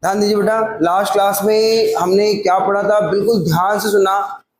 ध्यान दीजिए बेटा, लास्ट क्लास में हमने क्या पढ़ा था, बिल्कुल ध्यान से सुना।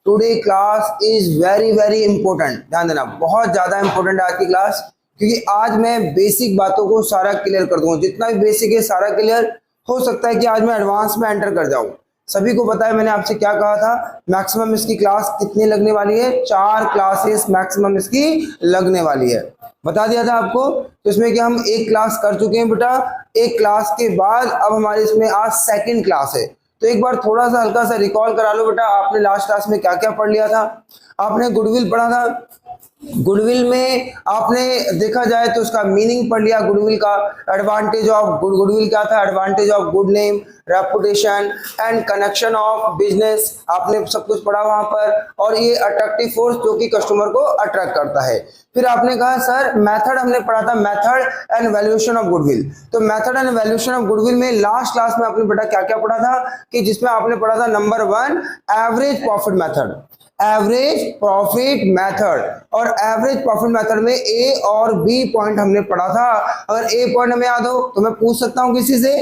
Today class is very very important, ध्यान देना, बहुत ज्यादा इंपॉर्टेंट है आज की क्लास, क्योंकि आज मैं बेसिक बातों को सारा क्लियर कर दूंगा। जितना भी बेसिक है सारा क्लियर, हो सकता है कि आज मैं एडवांस में एंटर कर जाऊं। सभी को पता है मैंने आपसे क्या कहा था, मैक्सिमम इसकी क्लास कितनी लगने वाली है, 4 क्लासेस मैक्सिमम इसकी लगने वाली है, बता दिया था आपको। तो इसमें कि हम एक क्लास कर चुके हैं बेटा, एक क्लास के बाद अब हमारे इसमें आज सेकंड क्लास है। तो एक बार थोड़ा सा हल्का सा रिकॉल करा लो बेटा, आपने लास्ट क्लास में क्या क्या पढ़ लिया था। आपने गुडविल पढ़ा था। गुडविल में आपने देखा जाए तो उसका मीनिंग पढ़ लिया गुडविल का। एडवांटेज ऑफ गुडविल क्या था, advantage of good name, reputation and connection of business, आपने सब कुछ पढ़ा वहां पर। और ये अट्रैक्टिव फोर्स जो कि कस्टमर को अट्रैक्ट करता है। फिर आपने कहा सर मेथड हमने पढ़ा था, method and valuation of goodwill. तो method and valuation of goodwill में लास्ट क्लास में आपने बेटा क्या क्या पढ़ा था, कि जिसमें आपने पढ़ा था number 1 average profit method, average profit method. और एवरेज प्रॉफिट मेथड में ए और बी पॉइंट हमने पढ़ा था। अगर ए पॉइंट हमें याद हो तो मैं पूछ सकता हूं किसी से,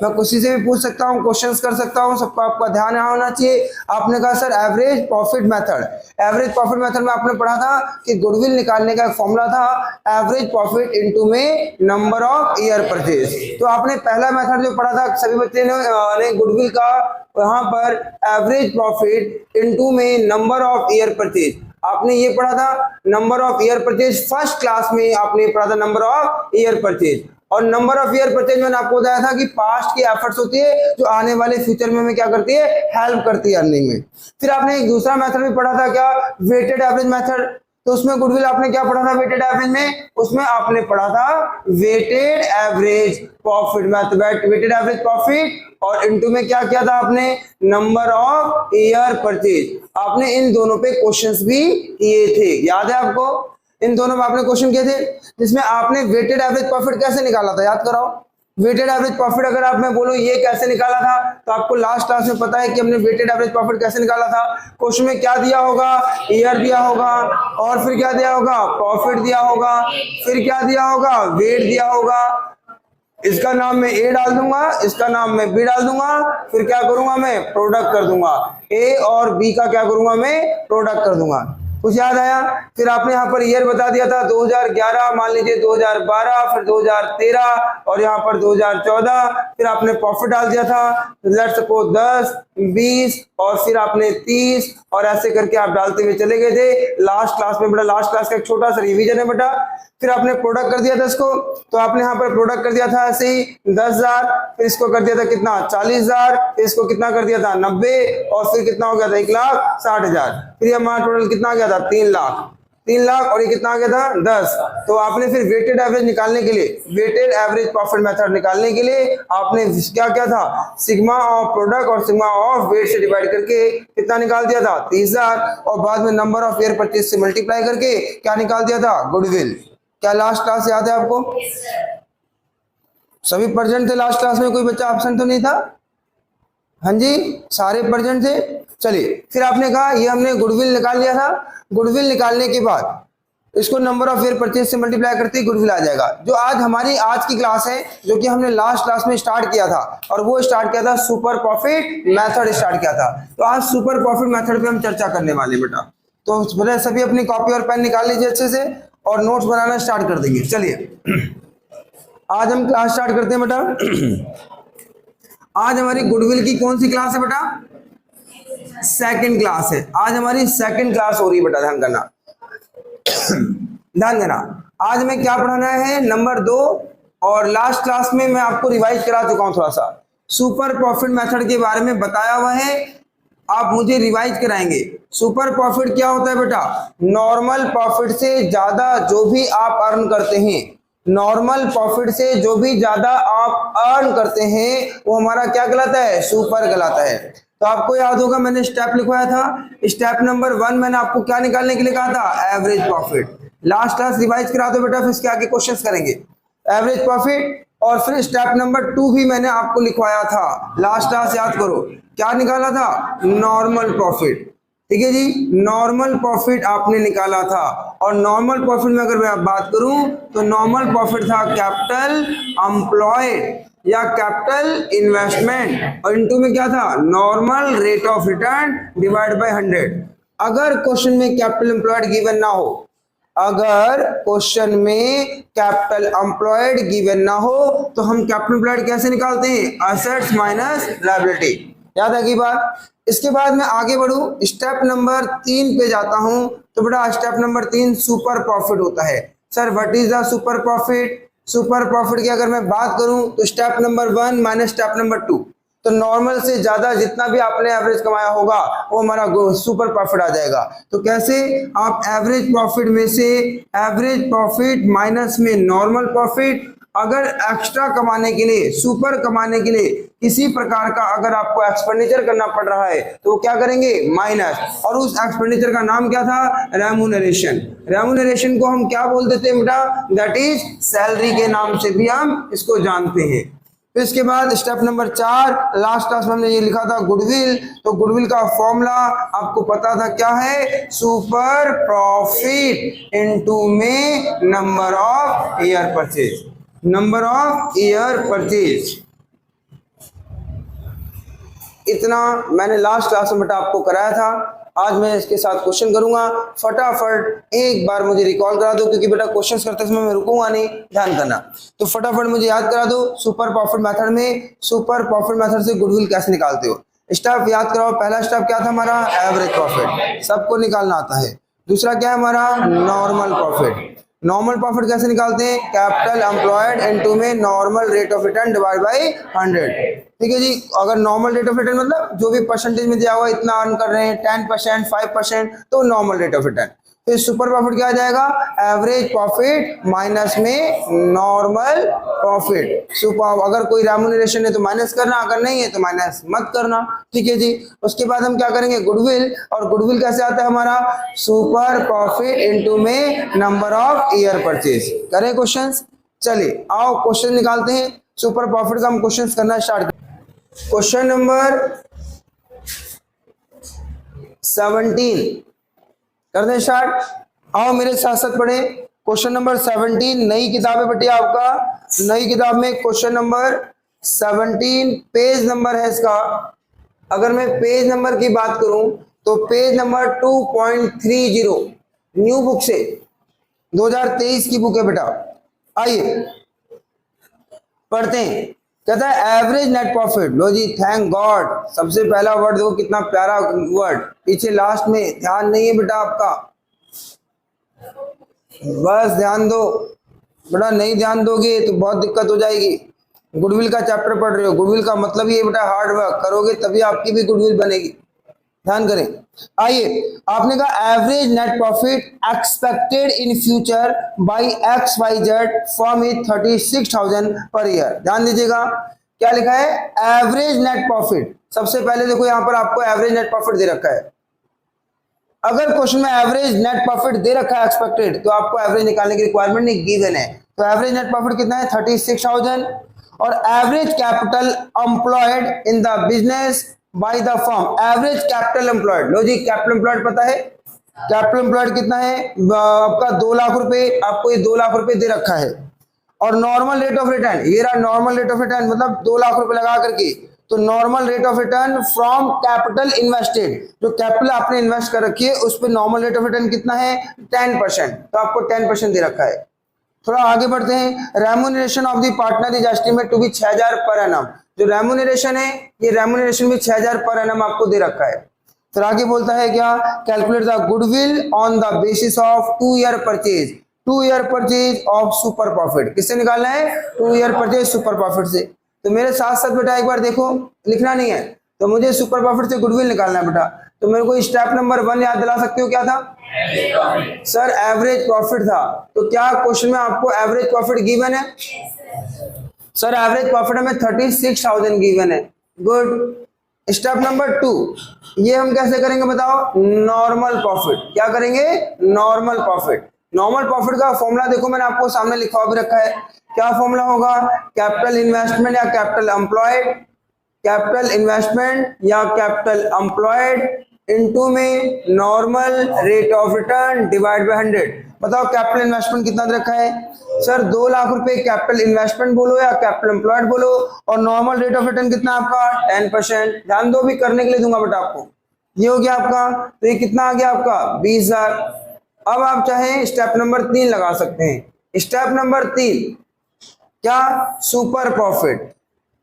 मैं किसी से भी पूछ सकता हूं, क्वेश्चंस कर सकता हूं, सबका आपका ध्यान यहाँ होना चाहिए। आपने कहा sir average profit method, average profit method में आपने पढ़ा था कि गुडविल निकालने का एक फॉर्मूला था, एवरेज प्रॉफिट इनटू में नंबर ऑफ ईयर परचेज। तो आपने पहला मेथड जो पढ़ा था सभी बच्चे ने गुडविल का, वहां पर एवरेज प्रॉफिट इनटू में नंबर ऑफ ईयर परचेज, आपने ये पढ़ा था number of year purchase. First class में आपने पढ़ा था नंबर ऑफ ईयर परचेज। और नंबर ऑफ ईयर परचेज मैंने आपको बताया था कि पास्ट की एफर्ट्स होती है जो आने वाले फ्यूचर में क्या करती है, हेल्प करती है अर्निंग में। फिर आपने एक दूसरा मेथड भी पढ़ा था क्या, वेटेड एवरेज मेथड। तो उसमें गुडविल आपने क्या पढ़ा था वेटेड एवरेज में, उसमें आपने पढ़ा था weighted average profit method, weighted average profit. और इनटू में क्या किया था आपने, नंबर ऑफ ईयर परचेज। आपने इन दोनों पे क्वेश्चंस भी किए थे, याद है आपको, इन दोनों में आपने क्वेश्चन किए थे, जिसमें आपने वेटेड एवरेज प्रॉफिट कैसे निकाला था, याद कराओ। वेटेड एवरेज प्रॉफिट अगर आप मैं बोलो ये कैसे निकाला था, तो आपको लास्ट क्लास में पता है कि हमने वेटेड एवरेज प्रॉफिट कैसे निकाला था। क्वेश्चन में क्या दिया होगा, ईयर दिया होगा, और फिर क्या दिया होगा, प्रॉफिट दिया होगा, फिर क्या दिया होगा, वेट दिया होगा। इसका नाम मैं ए डाल दूंगा, इसका नाम मैं बी डाल दूंगा, फिर क्या करूंगा मैं, प्रोडक्ट कर दूंगा। ए और बी का क्या करूंगा मैं, प्रोडक्ट कर दूंगा। कुछ याद आया। फिर आपने यहाँ पर ईयर बता दिया था 2011, मान लीजिए 2012, फिर 2013 और यहाँ पर 2014। फिर आपने प्रॉफिट डाल दिया था, लेट्स सपोज 10, 20 और फिर आपने 30, और ऐसे करके आप डालते हुए चले गए थे। लास्ट क्लास में बेटा, लास्ट क्लास का एक छोटा सा रिवीजन है बेटा। फिर आपने प्रोडक्ट कर दिया था इसको, तो आपने यहाँ पर प्रोडक्ट कर दिया था ऐसे ही 10,000, फिर इसको कर दिया था कितना, 40,000, फिर इसको कितना कर दिया था 90, और फिर कितना हो गया था 1,60,000। फिर हमारा टोटल कितना आ गया था 3 लाख, 3 लाख, और ये कितना आ गया था 10। तो आपने फिर वेटेड एवरेज निकालने के लिए, वेटेड एवरेज प्रॉफिट मेथड निकालने के लिए आपने क्या किया था, सिग्मा ऑफ प्रोडक्ट और सिग्मा ऑफ वेट से डिवाइड करके कितना निकाल दिया था 30,000, और बाद में नंबर ऑफ ईयर परचेज से मल्टीप्लाई करके क्या निकाल दिया था, गुडविल। क्या लास्ट क्लास याद है आपको? सभी प्रेजेंट थे लास्ट क्लास में, कोई बच्चा एब्सेंट तो नहीं था? हाँ जी, सारे प्रेजेंट थे। चलिए, फिर आपने कहा ये हमने गुडविल निकाल लिया था। गुडविल निकालने के बाद इसको नंबर ऑफ ईयर परचेज से मल्टीप्लाई करते ही गुडविल आ जाएगा। जो आज हमारी आज की क्लास है, जो कि हमने लास्ट क्लास में स्टार्ट किया था, और वो स्टार्ट किया था सुपर प्रॉफिट मेथड स्टार्ट किया था। तो आज सुपर प्रॉफिट मेथड पे हम चर्चा करने वाले बेटा। तो बोले सभी अपनी कॉपी और पेन निकाल लीजिए अच्छे से, और नोट्स बनाना स्टार्ट कर देंगे। चलिए आज हम क्लास स्टार्ट करते हैं बेटा। आज हमारी गुडविल की कौन सी क्लास है बेटा, सेकंड क्लास है। आज हमारी सेकंड क्लास हो रही है बेटा, ध्यान करना, ध्यान देना। आज मैं क्या पढ़ाना है, नंबर 2। और लास्ट क्लास में मैं आपको रिवाइज करा चुका हूं, थोड़ा सा सुपर प्रॉफिट मेथड के बारे में बताया हुआ है, आप मुझे रिवाइज कराएंगे। सुपर प्रॉफिट क्या होता है बेटा, नॉर्मल प्रॉफिट से ज्यादा जो भी आप अर्न करते हैं, नॉर्मल प्रॉफिट से जो भी ज्यादा आप अर्न करते हैं वो हमारा क्या कहलाता है, सुपर कहलाता है। तो आपको याद होगा मैंने स्टेप लिखवाया था, स्टेप नंबर 1 मैंने आपको क्या निकालने के लिए कहा था, average profit. Last class revise करा दो बेटा, फिर इसके आगे क्वेश्चंस करेंगे, एवरेज प्रॉफिट। और फिर स्टेप नंबर 2 भी मैंने आपको लिखवाया था लास्ट क्लास, याद करो क्या निकाला था, नॉर्मल प्रॉफिट। ठीक है जी, नॉर्मल प्रॉफिट आपने निकाला था। और नॉर्मल प्रॉफिट में अगर मैं बात करूं तो नॉर्मल प्रॉफिट था कैपिटल एम्प्लॉयड, या कैपिटल इन्वेस्टमेंट, और इनटू में क्या था, normal rate of return divide bye 100। अगर क्वेश्चन में कैपिटल एम्प्लॉयड गिवन ना हो, अगर क्वेश्चन में कैपिटल एम्प्लॉयड गिवन ना हो तो हम कैपिटल एम्प्लॉयड कैसे निकालते हैं, एसेट्स माइनस लायबिलिटी। याद है की बात। इसके बाद मैं आगे बढ़ूं, स्टेप नंबर 3 पे जाता हूं। तो बेटा स्टेप नंबर 3 सुपर प्रॉफिट होता है। Sir what is the super profit? Super profit की अगर मैं बात करूं तो step number 1 minus step number 2, तो नॉर्मल से ज्यादा जितना भी आपने एवरेज कमाया होगा वो हमारा सुपर प्रॉफिट आ जाएगा। तो कैसे, आप एवरेज प्रॉफिट में से एवरेज प्रॉफिट माइनस में नॉर्मल प्रॉफिट, अगर एक्स्ट्रा कमाने के लिए, सुपर कमाने के लिए किसी प्रकार का अगर आपको एक्सपेंडिचर करना पड़ रहा है तो क्या करेंगे, माइनस। और उस एक्सपेंडिचर का नाम क्या था, रेम्यूनरेशन। रेम्यूनरेशन को हम क्या बोल देते हैं बेटा, दैट इज सैलरी के नाम से भी हम इसको जानते हैं। फिर इसके बाद स्टेप नंबर 4, लास्ट क्लास में हमने ये लिखा था गुडविल। तो गुडविल का फॉर्मूला आपको पता था क्या है, सुपर प्रॉफिट इनटू में number of year purchase, number of year purchase. इतना मैंने लास्ट क्लास में बेटा आपको कराया था। आज मैं इसके साथ क्वेश्चन करूंगा, फटाफट एक बार मुझे रिकॉल करा दो, क्योंकि बेटा क्वेश्चंस करते समय मैं रुकूंगा नहीं, ध्यान करना। तो फटाफट मुझे याद करा दो, सुपर प्रॉफिट मेथड में, सुपर प्रॉफिट मेथड से गुडविल कैसे निकालते हो। स्टेप याद कराओ, पहला स्टेप क्या था हमारा, एवरेज प्रॉफिट, सबको निकालना आता है। दूसरा क्या है हमारा, नॉर्मल प्रॉफिट। नॉर्मल प्रॉफिट कैसे निकालते हैं, कैपिटल एम्प्लॉयड इनटू में normal rate of return divide bye 100। ठीक है जी। अगर नॉर्मल रेट ऑफ रिटर्न मतलब जो भी परसेंटेज में दिया हुआ इतना अर्न कर रहे हैं, 10%, 5%, तो नॉर्मल रेट ऑफ रिटर्न। फिर सुपर प्रॉफिट क्या आ जाएगा, एवरेज प्रॉफिट माइनस में नॉर्मल प्रॉफिट। सुपर अगर कोई रेम्यूनरेशन है तो माइनस करना, अगर नहीं है तो माइनस मत करना। ठीक है जी। उसके बाद हम क्या करेंगे, गुडविल। और गुडविल कैसे आता है हमारा, सुपर प्रॉफिट इनटू में नंबर ऑफ ईयर परचेज। करें क्वेश्चंस, चलिए आओ क्वेश्चन निकालते हैं। सुपर प्रॉफिट का हम क्वेश्चंस करना स्टार्ट करें। क्वेश्चन नंबर 17 कर दें स्टार्ट। आओ मेरे साथ साथ पढ़े। क्वेश्चन नंबर 17, नई किताब है बेटे आपका, नई किताब में क्वेश्चन नंबर 17, पेज नंबर है इसका। अगर मैं पेज नंबर की बात करूं तो पेज नंबर 2.30, न्यू बुक से 2023 की बुक है बेटा। आइए पढ़ते हैं। कहता है एवरेज नेट प्रॉफिट। लो जी, थैंक गॉड, सबसे पहला वर्ड देखो कितना प्यारा वर्ड, पीछे लास्ट में ध्यान नहीं है बेटा आपका, बस ध्यान दो बेटा, नहीं ध्यान दोगे तो बहुत दिक्कत हो जाएगी। गुडविल का चैप्टर पढ़ रहे हो, गुडविल का मतलब ये बेटा हार्ड वर्क करोगे तभी आपकी भी गुडविल बनेगी, ध्यान करें। आइए, आपने कहा average net profit expected in future by XYZ form is 36,000 per year. ध्यान दीजिएगा क्या लिखा है, एवरेज नेट प्रॉफिट। सबसे पहले देखो यहां पर आपको एवरेज नेट प्रॉफिट दे रखा है। अगर क्वेश्चन में एवरेज नेट प्रॉफिट दे रखा है एक्सपेक्टेड, तो आपको एवरेज निकालने की रिक्वायरमेंट नहीं, गिवन है। तो एवरेज नेट प्रॉफिट कितना है, 36,000। और average capital employed in the business by the firm, average capital employed. लो जी, कैपिटल एम्प्लॉयड पता है, कैपिटल एम्प्लॉयड कितना है आपका, 2 लाख रुपए, आपको ये 2 लाख रुपए दे रखा है। और नॉर्मल रेट ऑफ रिटर्न, ये रहा नॉर्मल रेट ऑफ रिटर्न, मतलब 2 लाख रुपए लगा करके। तो normal rate of return from capital invested, जो कैपिटल आपने इन्वेस्ट कर रखी है उस पर नॉर्मल रेट ऑफ रिटर्न कितना है, 10%। तो आपको 10% दे रखा है। थोड़ा आगे बढ़ते हैं। Remuneration of the partner is estimate to be 6,000 per annum. जो रेम्यूनरेशन है, ये रेम्यूनरेशन भी 6,000 पर एनम आपको दे रखा है। फिर आगे बोलता है क्या, calculate the goodwill on the basis of 2 year purchase, 2 year purchase of super profit. किससे निकालना है, 2 ईयर परचेज सुपर प्रॉफिट से। तो मेरे साथ साथ बेटा एक बार देखो, लिखना नहीं है, तो मुझे सुपर प्रॉफिट से गुडविल निकालना है बेटा। तो मेरे को स्टेप नंबर 1 याद दिला सकते हो, क्या था सर, एवरेज प्रॉफिट था। तो क्या क्वेश्चन में आपको एवरेज प्रॉफिट गिवन है, सर एवरेज प्रॉफिट हमें 36,000 गिवन है। गुड। स्टेप नंबर 2, ये हम कैसे करेंगे बताओ, नॉर्मल प्रॉफिट। क्या करेंगे, नॉर्मल प्रॉफिट। नॉर्मल प्रॉफिट का फॉर्मूला देखो मैंने आपको सामने लिखा भी रखा है। क्या फॉर्मूला होगा, कैपिटल इन्वेस्टमेंट या कैपिटल एम्प्लॉयड, कैपिटल इन्वेस्टमेंट या कैपिटल एम्प्लॉयड इनटू में normal rate of return divide bye 100। बताओ कैपिटल इन्वेस्टमेंट कितना दे रखा है सर? 2 लाख रुपए कैपिटल इन्वेस्टमेंट बोलो या कैपिटल एम्प्लॉयड बोलो, और नॉर्मल रेट ऑफ रिटर्न कितना आपका 10%। ध्यान दो, भी करने के लिए दूंगा बेटा आपको। ये हो गया आपका, तो ये कितना आ गया आपका 20,000। अब आप चाहें स्टेप नंबर 3 लगा सकते हैं। स्टेप नंबर 3 क्या? Super profit.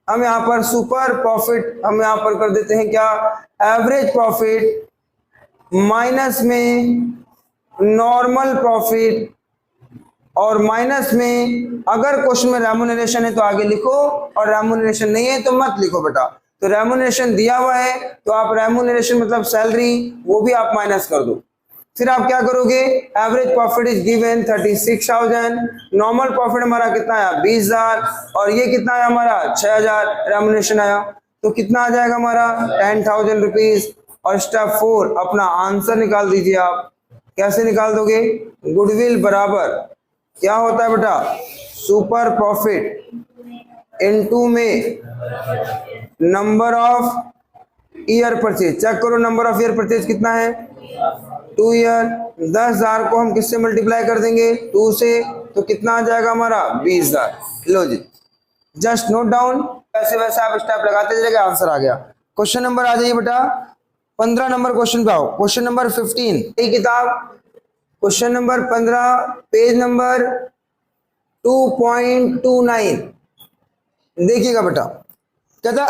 हम यहाँ पर सुपर प्रॉफिट हम यहाँ पर कर देते हैं क्या? एवरेज प्रॉफिट माइनस में नॉर्मल प्रॉफिट, और माइनस में अगर क्वेश्चन में रेम्यूनरेशन है तो आगे लिखो, और रेम्यूनरेशन नहीं है तो मत लिखो बेटा। तो रेम्यूनरेशन दिया हुआ है तो आप रेम्यूनरेशन मतलब सैलरी, वो भी आप माइनस कर दो। फिर आप क्या करोगे? Average profit is given 36,000, normal profit हमारा कितना आया 20,000, और ये कितना आया हमारा 6,000 रेम्यूनरेशन आया, तो कितना आ जाएगा हमारा 10,000 रुपीज। और स्टेप 4 अपना आंसर निकाल दीजिए आप। कैसे निकाल दोगे? गुडविल बराबर क्या होता है बेटा? सुपर प्रॉफिट इनटू में number of year purchase. Check करो नंबर ऑफ ईयर परचेज कितना है 2 ईयर। 10,000 को हम किससे मल्टीप्लाई कर देंगे 2 से, तो कितना आ जाएगा हमारा 20,000। लो जी, जस्ट नोट डाउन, वैसे वैसे आप स्टेप लगाते जाइएगा, आंसर आ गया। क्वेश्चन नंबर आ जाइए बेटा 15 नंबर क्वेश्चन पे आओ। क्वेश्चन नंबर 15 ये किताब, क्वेश्चन नंबर 15 पेज नंबर 2.29 देखिएगा बेटा। कहता है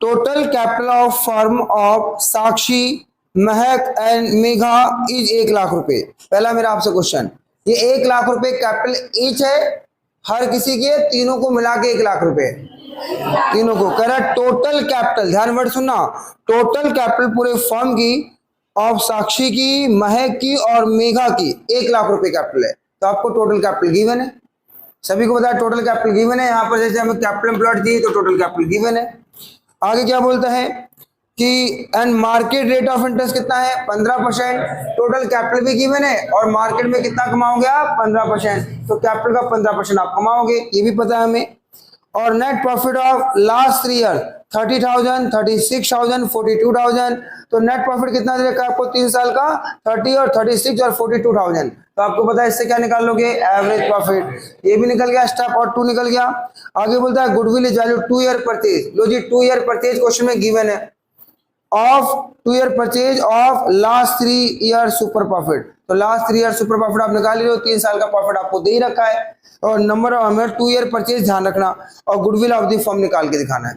total capital of firm of Sakshi, Mahak and Megha is 1 lakh रुपए। पहला मेरा आपसे क्वेश्चन, ये 1 लाख रुपए कैपिटल ईच है हर किसी के, तीनों को मिला के 1 लाख रुपए तीनों को। कह रहा है टोटल कैपिटल, ध्यान वर्ड सुनना, टोटल कैपिटल पूरे फर्म की, ऑफ साक्षी की, महक की और मेघा की 1 लाख रुपए कैपिटल है। तो आपको टोटल कैपिटल गिवन है, सभी को बताया टोटल कैपिटल गिवन है। यहाँ पर जैसे हमें कैपिटल एम्प्लॉयड दी तो टोटल कैपिटल गिवन है। आगे क्या बोलता है कि and market rate of interest कितना है 15%। टोटल कैपिटल भी गिवन है और मार्केट में कितना कमाओगे आप 15%, तो कैपिटल का 15% आप कमाओगे, ये भी पता है हमें। और net profit of last 3 year 30,000, 36,000, 42,000। तो नेट प्रॉफिट कितना दे रखा है आपको 3 साल का 30 और 36 और 42,000। तो आपको पता है इससे क्या निकाल लोगे एवरेज प्रॉफिट। ये भी निकल गया, स्टेप और 2 निकल गया। आगे बोलता है goodwill is value 2 year purchase. लो जी 2 ईयर परचेज क्वेश्चन में गिवन है, of 2 year purchase of last 3 year super profit. तो लास्ट 3 ईयर सुपर प्रॉफिट आप निकाल लो, 3 साल का प्रॉफिट आपको दे ही रखा है, और नंबर ऑफ हमें 2 ईयर परचेज ध्यान रखना, और गुडविल ऑफ द फर्म निकाल के दिखाना है।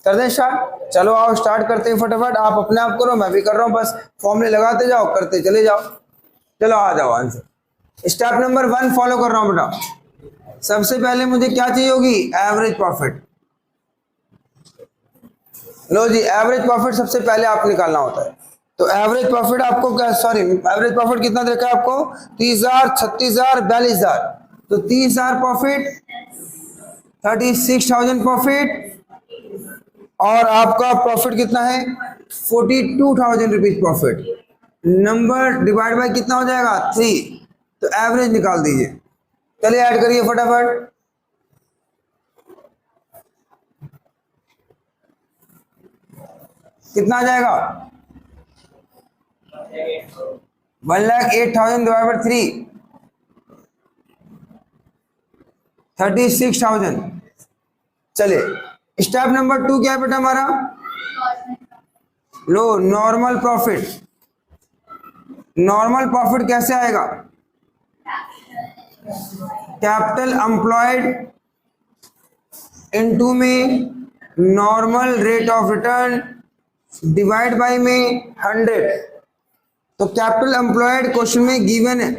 कर दें स्टार्ट? चलो आओ स्टार्ट करते हैं फटाफट। आप अपने आप करो, मैं भी कर रहा हूँ, बस फॉर्मूले लगाते जाओ, करते चले जाओ। चलो आ जाओ आंसर। स्टेप नंबर 1 फॉलो कर रहा हूँ बेटा। सबसे पहले मुझे क्या चाहिए होगी एवरेज प्रॉफिट। लो जी एवरेज प्रॉफिट सबसे पहले आप निकालना होता है। तो एवरेज प्रॉफिट आपको क्या, सॉरी एवरेज प्रॉफिट कितना देखा है आपको 30,000, 36,000, 42,000। तो 30,000 प्रॉफिट, 36,000 प्रॉफिट, और आपका प्रॉफिट कितना है 42,000 rupees profit. Number divide by कितना हो जाएगा 3, तो एवरेज निकाल दीजिए। चलिए ऐड करिए फटाफट। कितना आ जाएगा 1,08,000 डिवाइड बाय 3 36,000। चलिए स्टेप नंबर 2 क्या है बेटा हमारा, लो नॉर्मल प्रॉफिट। नॉर्मल प्रॉफिट कैसे आएगा, कैपिटल एम्प्लॉयड इनटू में normal rate of return divide by में 100। तो कैपिटल एम्प्लॉयड क्वेश्चन में गिवन है,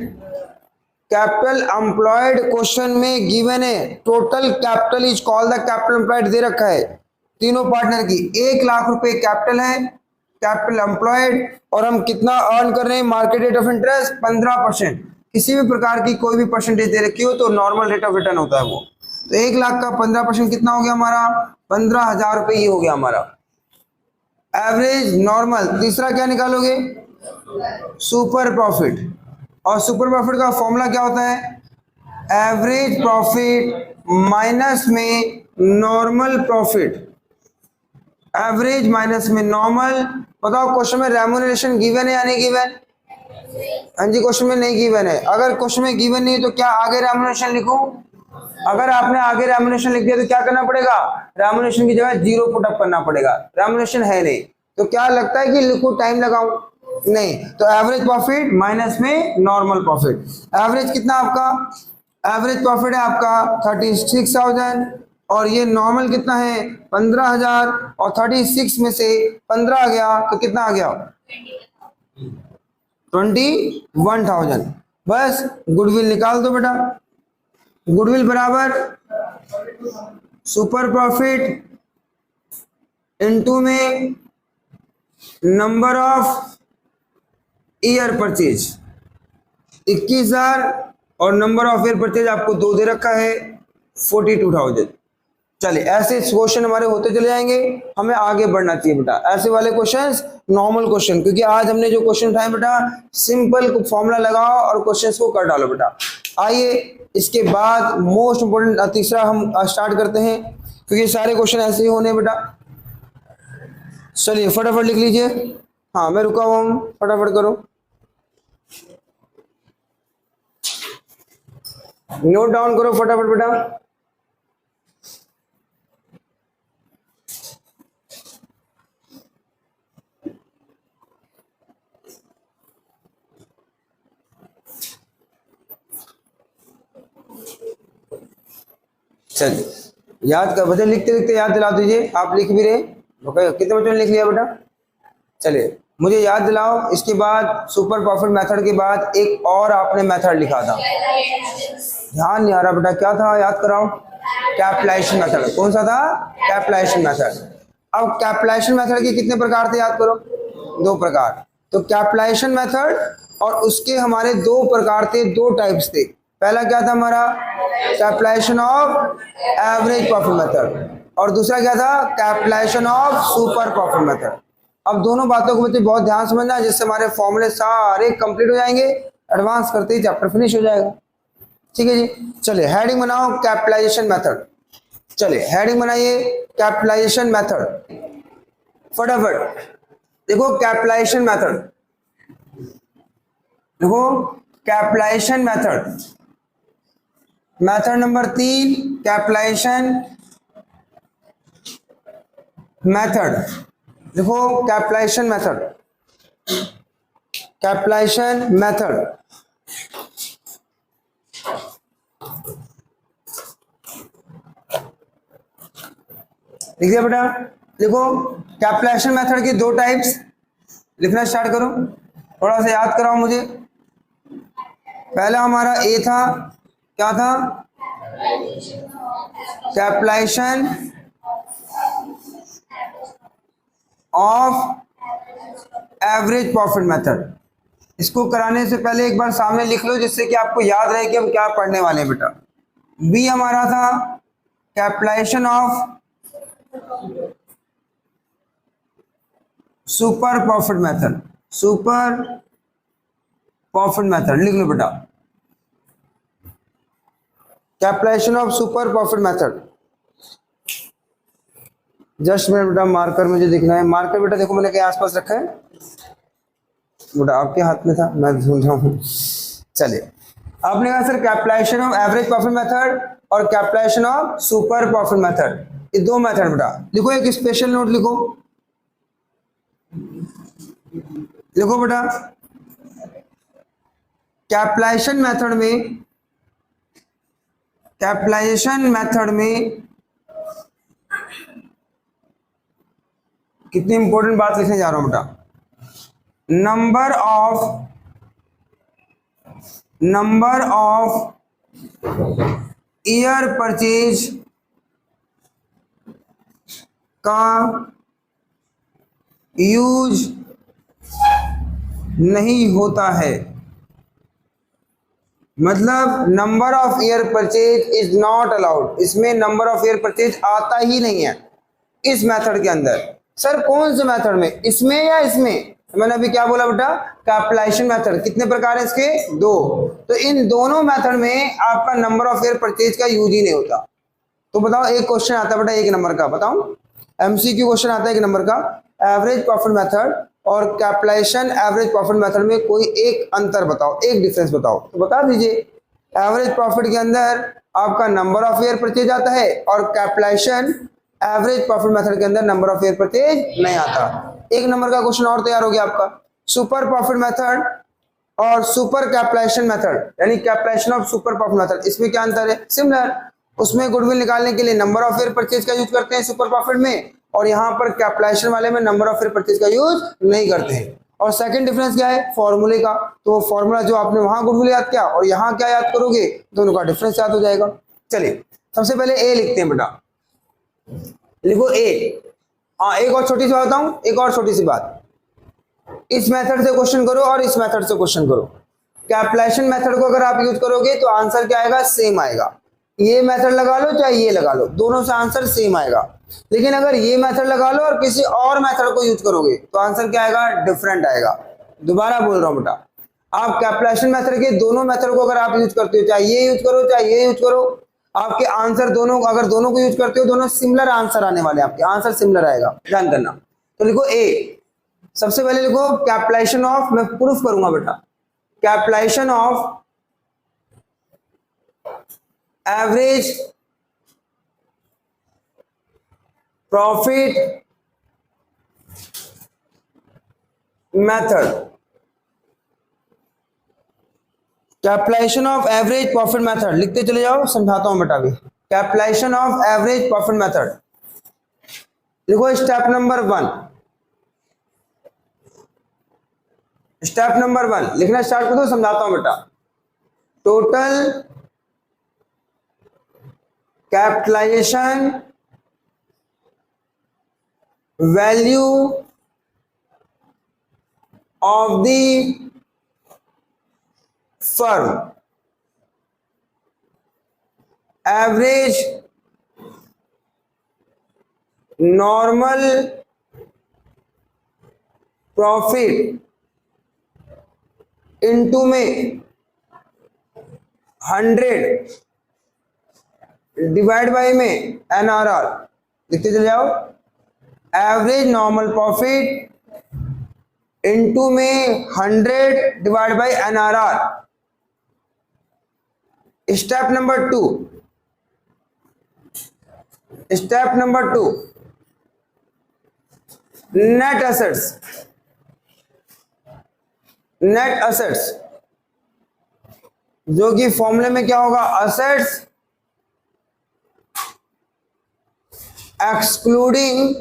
कैपिटल एम्प्लॉयड क्वेश्चन में गिवन है, total capital is called the capital employed दे रखा है तीनों पार्टनर की। 1 लाख रुपए कैपिटल है, कैपिटल एम्प्लॉयड, और हम कितना अर्न कर रहे हैं मार्केट रेट ऑफ इंटरेस्ट 15%। किसी भी प्रकार की कोई भी परसेंटेज दे रखी हो तो नॉर्मल रेट ऑफ रिटर्न होता है वो। तो 1 लाख का 15% कितना हो गया हमारा 15,000 रुपए ही हो गया हमारा एवरेज नॉर्मल। तीसरा क्या निकालोगे सुपर प्रॉफिट, और सुपर प्रॉफिट का फॉर्मूला क्या होता है एवरेज प्रॉफिट माइनस में नॉर्मल प्रॉफिट, एवरेज माइनस में नॉर्मल, बताओ क्वेश्चन में रेम्यूनरेशन गिवन है या नहीं गिवन? हाँ जी, क्वेश्चन में नहीं गिवन है। अगर क्वेश्चन में गिवन नहीं है तो क्या आगे रेम्यूनरेशन लिखूं? अगर आपने आगे रेम्यूनरेशन लिख दिया तो क्या करना पड़ेगा? रेम्यूनरेशन की जगह 0 पुटअप करना पड़ेगा। रेम्यूनरेशन है नहीं तो क्या लगता है कि लिखूं, टाइम लगाऊं? नहीं। तो एवरेज प्रॉफिट माइनस में नॉर्मल प्रॉफिट। एवरेज कितना आपका? एवरेज प्रॉफिट है आपका 36,000 और ये नॉर्मल कितना है? 15,000 और 36 में से 15 गया तो कितना आ गया? 21,000। बस गुडविल निकाल दो बेटा। गुडविल बराबर सुपर प्रॉफिट इनटू में नंबर ऑफ ईयर परचेज 21,000 और नंबर ऑफ ईयर परचेज आपको 2 दे रखा है 42,000। चलिए ऐसे क्वेश्चन हमारे होते चले जाएंगे, हमें आगे बढ़ना चाहिए बेटा। ऐसे वाले क्वेश्चंस नॉर्मल क्वेश्चन, क्योंकि आज हमने जो क्वेश्चन उठाए बेटा सिंपल फॉर्मूला लगाओ और क्वेश्चंस को कर डालो बेटा। आइए इसके बाद मोस्ट इंपोर्टेंट तीसरा हम स्टार्ट करते हैं, क्योंकि सारे क्वेश्चन ऐसे ही होने बेटा। चलिए फटाफट लिख लीजिए। हाँ मैं रुका हुआ हूँ, फटाफट करो, नोट डाउन करो फटाफट बेटा। चलिए याद कर बच्चे, लिखते लिखते याद दिला दीजिए। आप लिख भी रहे, कितने बच्चों ने लिख लिया बेटा? चलिए मुझे याद दिलाओ। इसके बाद सुपर प्रॉफिट मेथड के बाद एक और आपने मेथड लिखा था, ध्यान नहीं आ रहा बेटा, क्या था? याद कराओ। Capitalization method. कौन सा था? Capitalization method. अब कैपिटलाइजेशन मेथड के कितने प्रकार थे याद करो? 2 प्रकार। तो कैपिटलाइजेशन मेथड और उसके हमारे 2 प्रकार थे, 2 टाइप्स थे। पहला क्या था हमारा? Capitalization of average profit method और दूसरा क्या था? Capitalization of super profit method. अब दोनों बातों को बच्चे बहुत ध्यान समझना, जिससे हमारे फॉर्मूले सारे कंप्लीट हो जाएंगे। एडवांस करते ही चैप्टर फिनिश हो जाएगा। ठीक है जी। चलिए हेडिंग बनाओ कैपिटलाइजेशन मेथड। चलिए हेडिंग बनाइए कैपिटलाइजेशन मेथड फटाफट। देखो कैपिटलाइजेशन मेथड, देखो capitalization method, method number 3 capitalization method. देखो कैपिटलाइजेशन मेथड, कैपिटलाइजेशन मेथड। लिख दिया बेटा? देखो कैपिटलाइजेशन मेथड के 2 टाइप्स, लिखना स्टार्ट करो, थोड़ा सा याद कराओ मुझे। पहला हमारा ए था, क्या था? Capitalization of average profit method. इसको कराने से पहले एक बार सामने लिख लो, जिससे कि आपको याद रहे कि हम क्या पढ़ने वाले हैं बेटा। बी हमारा था capitalization of super profit method. Super profit method लिख लो बेटा, capitalization of super profit method. Just minute बेटा, मार्कर मुझे दिखना है। मार्कर बेटा देखो मैंने क्या आसपास रखा है बेटा, आपके हाथ में था, मैं भूल रहा हूँ। चलिए आपने कहा sir capitalisation of average profit method और capitalisation of super profit method, ये 2 मेथड बेटा। लिखो एक स्पेशल नोट लिखो, लिखो बेटा कैपिटलाइजेशन मेथड में, कैपिटलाइजेशन मेथड में कितनी इंपॉर्टेंट बात लिखने जा रहा हूं बेटा। नंबर ऑफ ईयर परचेज का यूज नहीं होता है। मतलब number of year purchase is not allowed, इसमें नंबर ऑफ ईयर परचेज आता ही नहीं है इस मेथड के अंदर। सर कौन से मेथड में, इसमें या इसमें? मैंने अभी क्या बोला बेटा? Capitalization method. कितने प्रकार है इसके? 2। तो इन दोनों मेथड में आपका नंबर ऑफ ईयर परचेज का यूज ही नहीं होता। तो बताओ एक क्वेश्चन आता है बेटा 1 नंबर का, बताओ एमसीक्यू क्वेश्चन आता है 1 नंबर का, एवरेज प्रॉफिट मेथड और कैपिटलाइजेशन एवरेज प्रॉफिट मेथड में कोई एक अंतर बताओ, एक डिफरेंस बताओ, तो बता दीजिए। एवरेज प्रॉफिट के अंदर आपका नंबर ऑफ ईयर परचेज आता है और कैपिटलाइजेशन एवरेज प्रॉफिट मेथड के अंदर नंबर ऑफ ईयर परचेज नहीं आता। एक नंबर का क्वेश्चन और तैयार हो गया आपका। सुपर प्रॉफिट मेथड और सुपर कैपिटलाइजेशन मेथड, यानी capitalization of super profit method, इसमें क्या अंतर है? सिमिलर, उसमें गुडविल निकालने के लिए नंबर ऑफ ईयर परचेज का यूज करते हैं सुपर प्रॉफिट में, और यहाँ पर कैपिटलाइजेशन वाले में नंबर ऑफ ईयर परचेज का यूज नहीं करते हैं। और सेकंड डिफरेंस क्या है? फॉर्मूले का। तो फॉर्मूला जो आपने वहां गुडविल याद किया और यहाँ क्या याद करोगे, दोनों का डिफरेंस याद हो जाएगा। चलिए सबसे पहले ए लिखते हैं बेटा, लिखो ए। हाँ, एक और छोटी सी बात बताऊं, एक और छोटी सी बात, इस मेथड से क्वेश्चन करो और इस मेथड से क्वेश्चन करो। कैपिटलाइजेशन मेथड को अगर आप यूज करोगे तो आंसर क्या आएगा? सेम आएगा। ये मेथड लगा लो चाहे ये लगा लो, दोनों से आंसर सेम आएगा। लेकिन अगर ये मेथड लगा लो और किसी और मेथड को यूज करोगे तो आंसर क्या आएगा? डिफरेंट आएगा। दोबारा बोल रहा हूं बेटा, आप कैपिटलाइजेशन मेथड के दोनों मेथड को अगर आप यूज करते हो, चाहे ये यूज करो चाहे ये यूज करो, आपके आंसर दोनों, अगर दोनों को यूज करते हो, दोनों सिमिलर आंसर आने वाले, आपके आंसर सिमिलर आएगा, ध्यान करना। तो लिखो ए। सबसे पहले लिखो कैपिटलाइजेशन ऑफ, मैं प्रूफ करूंगा बेटा, capitalization of average profit method. Capitalisation of average profit method लिखते चले जाओ, समझाता हूं बेटा अभी। Capitalization of average profit method लिखो स्टेप नंबर 1। स्टेप नंबर 1 लिखना स्टार्ट कर दो, समझाता हूं बेटा। Total capitalisation value of the firm, average normal profit into में 100 डिवाइड बाय में एनआरआर, लिखते चले जाओ। एवरेज नॉर्मल प्रॉफिट इनटू में 100 divide bye NRR. Step number 2, step number 2, net assets. Net assets जो कि फॉर्मूले में क्या होगा? Assets excluding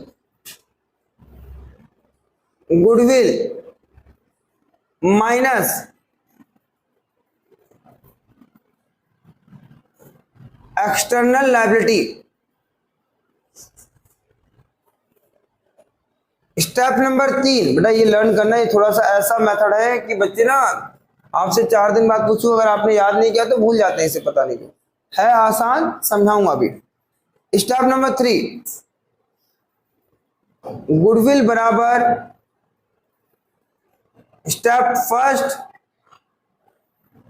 goodwill minus external liability. Step number 3 बेटा, ये लर्न करना, ये थोड़ा सा ऐसा मेथड है कि बच्चे ना आपसे 4 दिन बाद पूछो, अगर आपने याद नहीं किया तो भूल जाते हैं, इसे पता नहीं क्यों। है आसान, समझाऊंगा अभी। स्टेप नंबर 3, गुडविल बराबर स्टेप फर्स्ट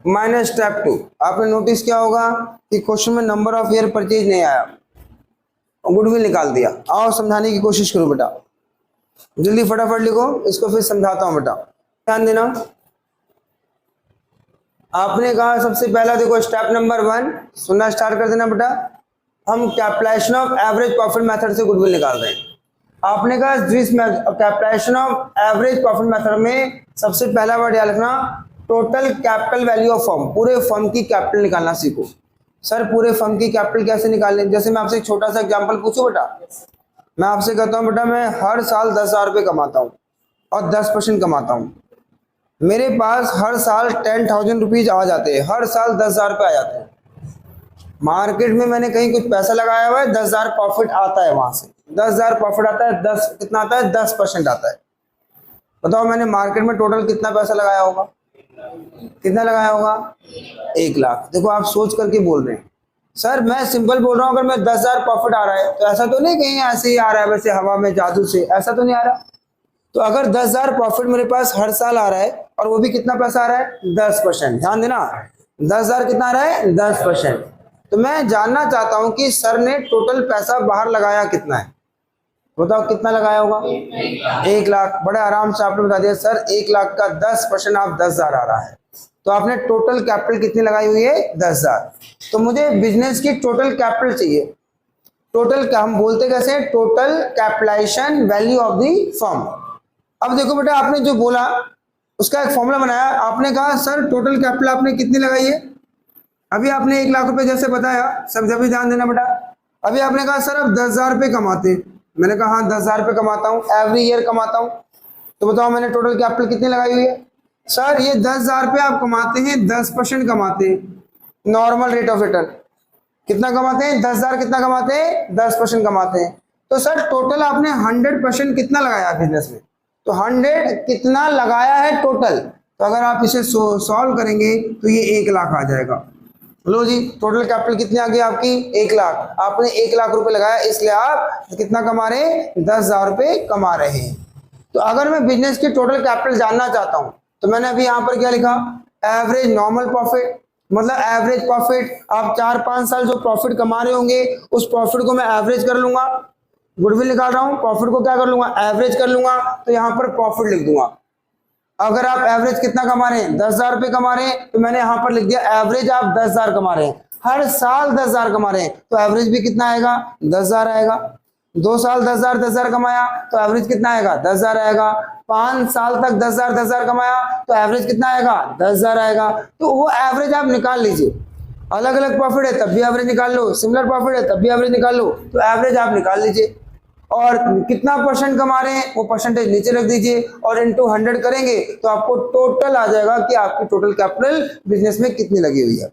माइनस स्टेप 2। आपने नोटिस किया होगा कि क्वेश्चन में नंबर ऑफ ईयर परचेज नहीं आया और गुडविल निकाल दिया। आओ समझाने की कोशिश करो बेटा, जल्दी फटाफट लिखो, इसको फिर समझाता हूं बेटा, ध्यान देना। आपने कहा सबसे पहला देखो स्टेप नंबर 1, सुनना स्टार्ट कर देना बेटा। हम capitalization of average profit method से गुडविल निकाल रहे हैं। आपने कहा जिस capitalization of average profit method में सबसे पहला वर्ड याद रखना, total capital value of firm, पूरे फर्म की कैपिटल निकालना सीखो। सर पूरे फर्म की कैपिटल कैसे निकालने? जैसे मैं आपसे एक छोटा सा एग्जांपल पूछूं बेटा, मैं आपसे कहता हूं बेटा मैं हर साल 10,000 रुपये कमाता हूं और 10% कमाता हूं, मेरे पास हर साल 10,000 रुपीज आ जाते हैं, हर साल 10,000 रुपये आ जाते हैं। मार्केट में मैंने कहीं कुछ पैसा लगाया हुआ है, 10,000 प्रॉफिट आता है, वहां से 10,000 प्रॉफिट आता है, 10 कितना आता है? 10% आता है। बताओ मैंने मार्केट में टोटल कितना पैसा लगाया होगा? कितना लगाया होगा? 1 लाख। देखो आप सोच करके बोल रहे हैं सर, मैं सिंपल बोल रहा हूँ, अगर मैं 10,000 प्रॉफिट आ रहा है तो ऐसा तो नहीं कहीं ऐसे ही आ रहा है वैसे हवा में जादू से, ऐसा तो नहीं आ रहा। तो अगर 10,000 प्रॉफिट मेरे पास हर साल आ रहा है और वो भी कितना पैसा आ रहा है? 10%। ध्यान देना, 10,000 कितना आ रहा है? 10%। तो मैं जानना चाहता हूं कि सर ने टोटल पैसा बाहर लगाया कितना है। बताओ कितना लगाया होगा? 1 लाख। बड़े आराम से आपने बता दिया सर 1 लाख का 10% आप 10,000 आ रहा है, तो आपने टोटल कैपिटल कितनी लगाई हुई है? 10,000। तो मुझे बिजनेस की टोटल कैपिटल चाहिए। टोटल क्या हम बोलते कैसे? Total capitalisation value of the firm. अब देखो बेटा, आपने जो बोला उसका एक फॉर्मूला बनाया। आपने कहा सर टोटल कैपिटल आपने कितनी लगाई है? अभी आपने 1 लाख रुपए जैसे बताया, सब जब भी ध्यान देना बेटा। अभी आपने कहा सर अब 10,000 रुपये कमाते। मैंने कहा हाँ 10,000 रुपये कमाता हूँ, एवरी ईयर कमाता हूँ। तो बताओ मैंने टोटल कैपिटल कितनी लगाई हुई है? सर ये 10,000 रुपये आप कमाते हैं, 10% कमाते हैं, नॉर्मल रेट ऑफ रिटर्न। कितना कमाते हैं? 10,000 कितना कमाते हैं? 10% कमाते हैं। तो सर टोटल आपने 100% कितना लगाया बिजनेस में? तो 100 कितना लगाया है टोटल? तो अगर आप इसे सॉल्व करेंगे तो ये 1 लाख आ जाएगा। लो जी, टोटल कैपिटल कितनी आ गई आपकी? 1 लाख। आपने 1 लाख रुपए लगाया, इसलिए आप कितना कमा रहे हैं? 10,000 रुपये कमा रहे हैं। तो अगर मैं बिजनेस की टोटल कैपिटल जानना चाहता हूं तो मैंने अभी यहां पर क्या लिखा? एवरेज नॉर्मल प्रॉफिट, मतलब एवरेज प्रॉफिट। आप 4-5 साल जो प्रॉफिट कमा रहे होंगे उस प्रॉफिट को मैं एवरेज कर लूंगा। गुडविल निकाल रहा हूं, प्रॉफिट को क्या कर लूंगा? एवरेज कर लूंगा। तो यहां पर प्रॉफिट लिख दूंगा। अगर आप एवरेज कितना कमा रहे हैं? 10,000 रुपये कमा रहे हैं, तो मैंने यहां पर लिख दिया एवरेज आप 10,000 कमा रहे हैं। हर साल 10,000 कमा रहे हैं तो एवरेज भी कितना आएगा? 10,000 आएगा। 2 साल 10,000 कमाया तो एवरेज कितना आएगा? 10,000 आएगा। 5 साल तक 10,000 कमाया तो एवरेज कितना आएगा? 10,000 आएगा। तो वो एवरेज आप निकाल लीजिए। अलग अलग प्रॉफिट है तब भी एवरेज निकाल लो, सिमिलर प्रॉफिट है तब भी एवरेज निकाल लो, तो एवरेज आप निकाल लीजिए। और कितना परसेंट कमा रहे हैं वो परसेंटेज नीचे रख दीजिए और इनटू 100 करेंगे तो आपको टोटल आ जाएगा कि आपकी टोटल कैपिटल बिजनेस में कितनी लगी हुई है।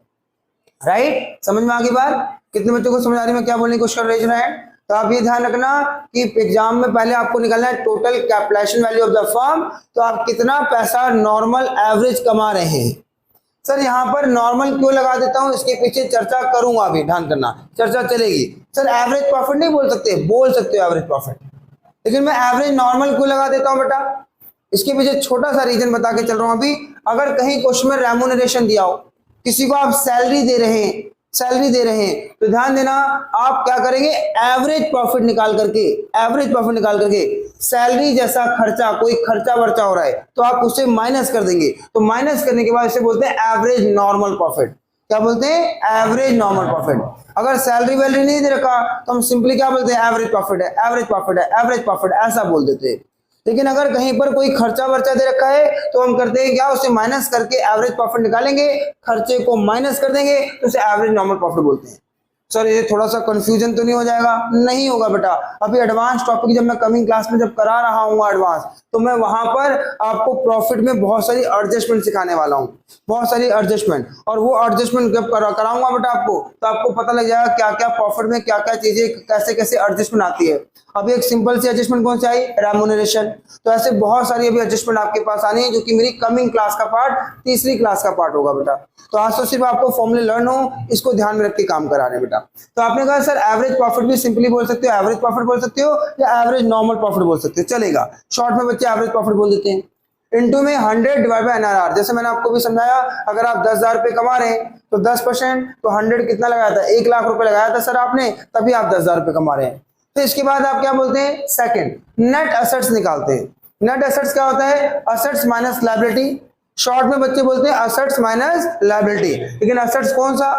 राइट? समझ में आ गई बात? कितने बच्चों को समझ आ रही है मैं क्या बोलने की कोशिश कर रही हूँ? तो आप ये ध्यान रखना कि एग्जाम में पहले आपको निकालना है total capitalisation value of the firm. तो आप कितना पैसा नॉर्मल एवरेज कमा रहे हैं। सर यहाँ पर नॉर्मल क्यों लगा देता हूं, इसके पीछे चर्चा करूंगा, अभी ध्यान करना, चर्चा चलेगी। सर एवरेज प्रॉफिट नहीं बोल सकते? बोल सकते हो एवरेज प्रॉफिट, लेकिन मैं एवरेज नॉर्मल क्यों लगा देता हूं बेटा? इसके पीछे छोटा सा रीजन बता के चल रहा हूं। अभी अगर कहीं क्वेश्चन में रेम्यूनरेशन दिया हो, किसी को आप सैलरी दे रहे हैं, तो ध्यान देना आप क्या करेंगे? एवरेज प्रॉफिट निकाल करके सैलरी जैसा खर्चा, कोई खर्चा वर्चा हो रहा है तो आप उसे माइनस कर देंगे। तो माइनस करने के बाद इसे बोलते हैं एवरेज नॉर्मल प्रॉफिट। क्या बोलते हैं? Average normal profit. अगर सैलरी वैलरी नहीं दे रखा तो हम सिंपली क्या बोलते हैं? एवरेज प्रॉफिट है, एवरेज प्रॉफिट है, एवरेज प्रॉफिट, ऐसा बोल देते हैं। लेकिन अगर कहीं पर कोई खर्चा वर्चा दे रखा है तो हम करते हैं क्या? उसे माइनस करके एवरेज प्रॉफिट निकालेंगे, खर्चे को माइनस कर देंगे तो उसे एवरेज नॉर्मल प्रॉफिट बोलते हैं। सर ये थोड़ा सा कंफ्यूजन तो नहीं हो जाएगा? नहीं होगा बेटा। अभी एडवांस टॉपिक जब मैं कमिंग क्लास में जब करा रहा हूँ एडवांस, तो मैं वहां पर आपको प्रॉफिट में बहुत सारी एडजस्टमेंट सिखाने वाला हूँ, बहुत सारी एडजस्टमेंट। और वो एडजस्टमेंट जब कराऊंगा बेटा आपको, तो आपको पता लग जाएगा क्या क्या प्रॉफिट में क्या क्या चीजें कैसे कैसे एडजस्टमेंट आती है। अभी एक सिंपल सी एडजस्टमेंट कौन सी आई? रेम्यूनरेशन। तो ऐसे बहुत सारी अभी एडजस्टमेंट आपके पास आनी है, जो कि मेरी कमिंग क्लास का पार्ट, तीसरी क्लास का पार्ट होगा बेटा। तो आज तो सिर्फ आपको फॉर्मूले लर्न हो, इसको ध्यान में रख के काम करा रहे बेटा। तो आपने कहा सर एवरेज प्रॉफिट भी सिंपली बोल सकते हो, एवरेज प्रॉफिट बोल सकते हो, या एवरेज नॉर्मल प्रॉफिट बोल सकते हो, चलेगा। शॉर्ट में बच्चे एवरेज प्रॉफिट बोल देते हैं। इनटू में 100 डिवाइड बाय एनआरआर। जैसे मैंने आपको भी समझाया, अगर आप 10,000 रुपये कमा रहे हैं तो 10% तो 100 कितना लगाया था? 1 लाख रुपए लगाया था सर आपने, तभी आप 10,000 रुपये कमा रहे हैं। तो इसके बाद आप क्या बोलते हैं? सेकंड, नेट एसेट्स निकालते हैं। नेट एसेट्स क्या होता है? Assets minus liability. शॉर्ट में बच्चे बोलते हैं एसेट्स माइनस लायबिलिटी। लेकिन एसेट्स कौन सा?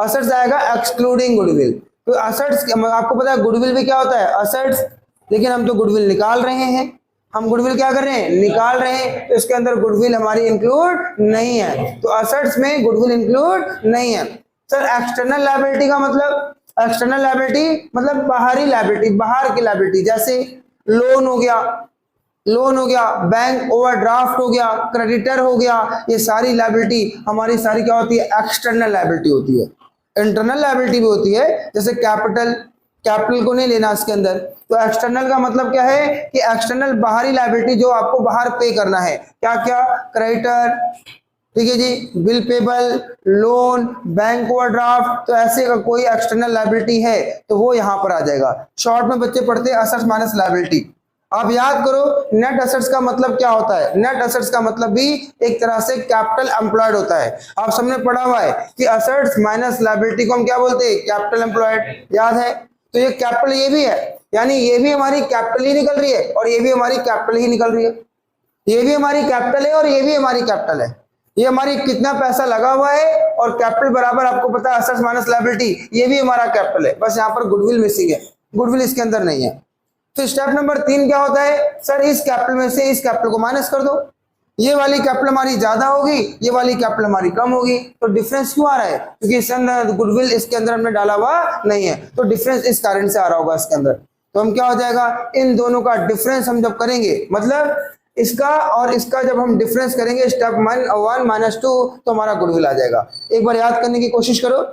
एसेट्स आएगा एक्सक्लूडिंग गुडविल। तो एसेट्स आपको पता है गुडविल भी क्या होता है? एसेट्स। लेकिन हम तो गुडविल निकाल रहे हैं, हम गुडविल क्या कर रहे हैं? निकाल रहे हैं। तो इसके अंदर गुडविल हमारी इंक्लूड नहीं है, तो एसेट्स में गुडविल इंक्लूड नहीं है। सर एक्सटर्नल लायबिलिटी का मतलब? एक्सटर्नल लायबिलिटी मतलब बाहरी लायबिलिटी, बाहर की लायबिलिटी, जैसे लोन हो गया, बैंक ओवरड्राफ्ट हो गया, क्रेडिटर हो गया, ये सारी लायबिलिटी हमारी सारी क्या होती है? एक्सटर्नल लायबिलिटी होती है। इंटरनल लायबिलिटी भी होती है, जैसे कैपिटल को नहीं लेना इसके अंदर। तो एक्सटर्नल का मतलब क्या है? कि एक्सटर्नल बाहरी लायबिलिटी जो आपको बाहर पे करना है। क्या क्या? क्रेडिटर, ठीक है जी, bill payable, loan, bank overdraft. तो ऐसे का कोई एक्सटर्नल लायबिलिटी है तो वो यहाँ पर आ जाएगा। शॉर्ट में बच्चे पढ़ते हैं एसेट्स माइनस लायबिलिटी। आप याद करो नेट एसेट्स का मतलब क्या होता है? नेट एसेट्स का मतलब भी एक तरह से कैपिटल एम्प्लॉयड होता है। आप सबने पढ़ा हुआ है कि एसेट्स माइनस लायबिलिटी को हम क्या बोलते हैं? कैपिटल एम्प्लॉयड, याद है? तो ये कैपिटल ये भी है, यानी ये भी हमारी कैपिटल ही निकल रही है और ये भी हमारी कैपिटल ही निकल रही है, ये भी हमारी कैपिटल है और ये भी हमारी कैपिटल है। ये हमारी कितना पैसा लगा हुआ है और कैपिटल बराबर आपको पता है असेट्स माइनस लायबिलिटी, ये भी हमारा कैपिटल है, बस यहाँ पर गुडविल मिसिंग है, गुडविल इसके अंदर नहीं है। तो स्टेप नंबर 3 क्या होता है, सर इस कैपिटल में से इस कैपिटल को माइनस कर दो, ये वाली कैपिटल हमारी ज्यादा होगी, ये वाली कैपिटल हमारी कम होगी, तो डिफरेंस क्यों आ रहा है, क्योंकि इसके अंदर गुडविल इसके अंदर हमने डाला हुआ नहीं है, तो डिफरेंस इस कारण से आ रहा होगा इसके अंदर। तो हम क्या हो जाएगा, इन दोनों का डिफरेंस हम जब करेंगे, मतलब इसका और इसका जब हम डिफरेंस करेंगे स्टेप 1 माइनस 2, तो हमारा गुडविल आ जाएगा। एक बार याद करने की कोशिश करो,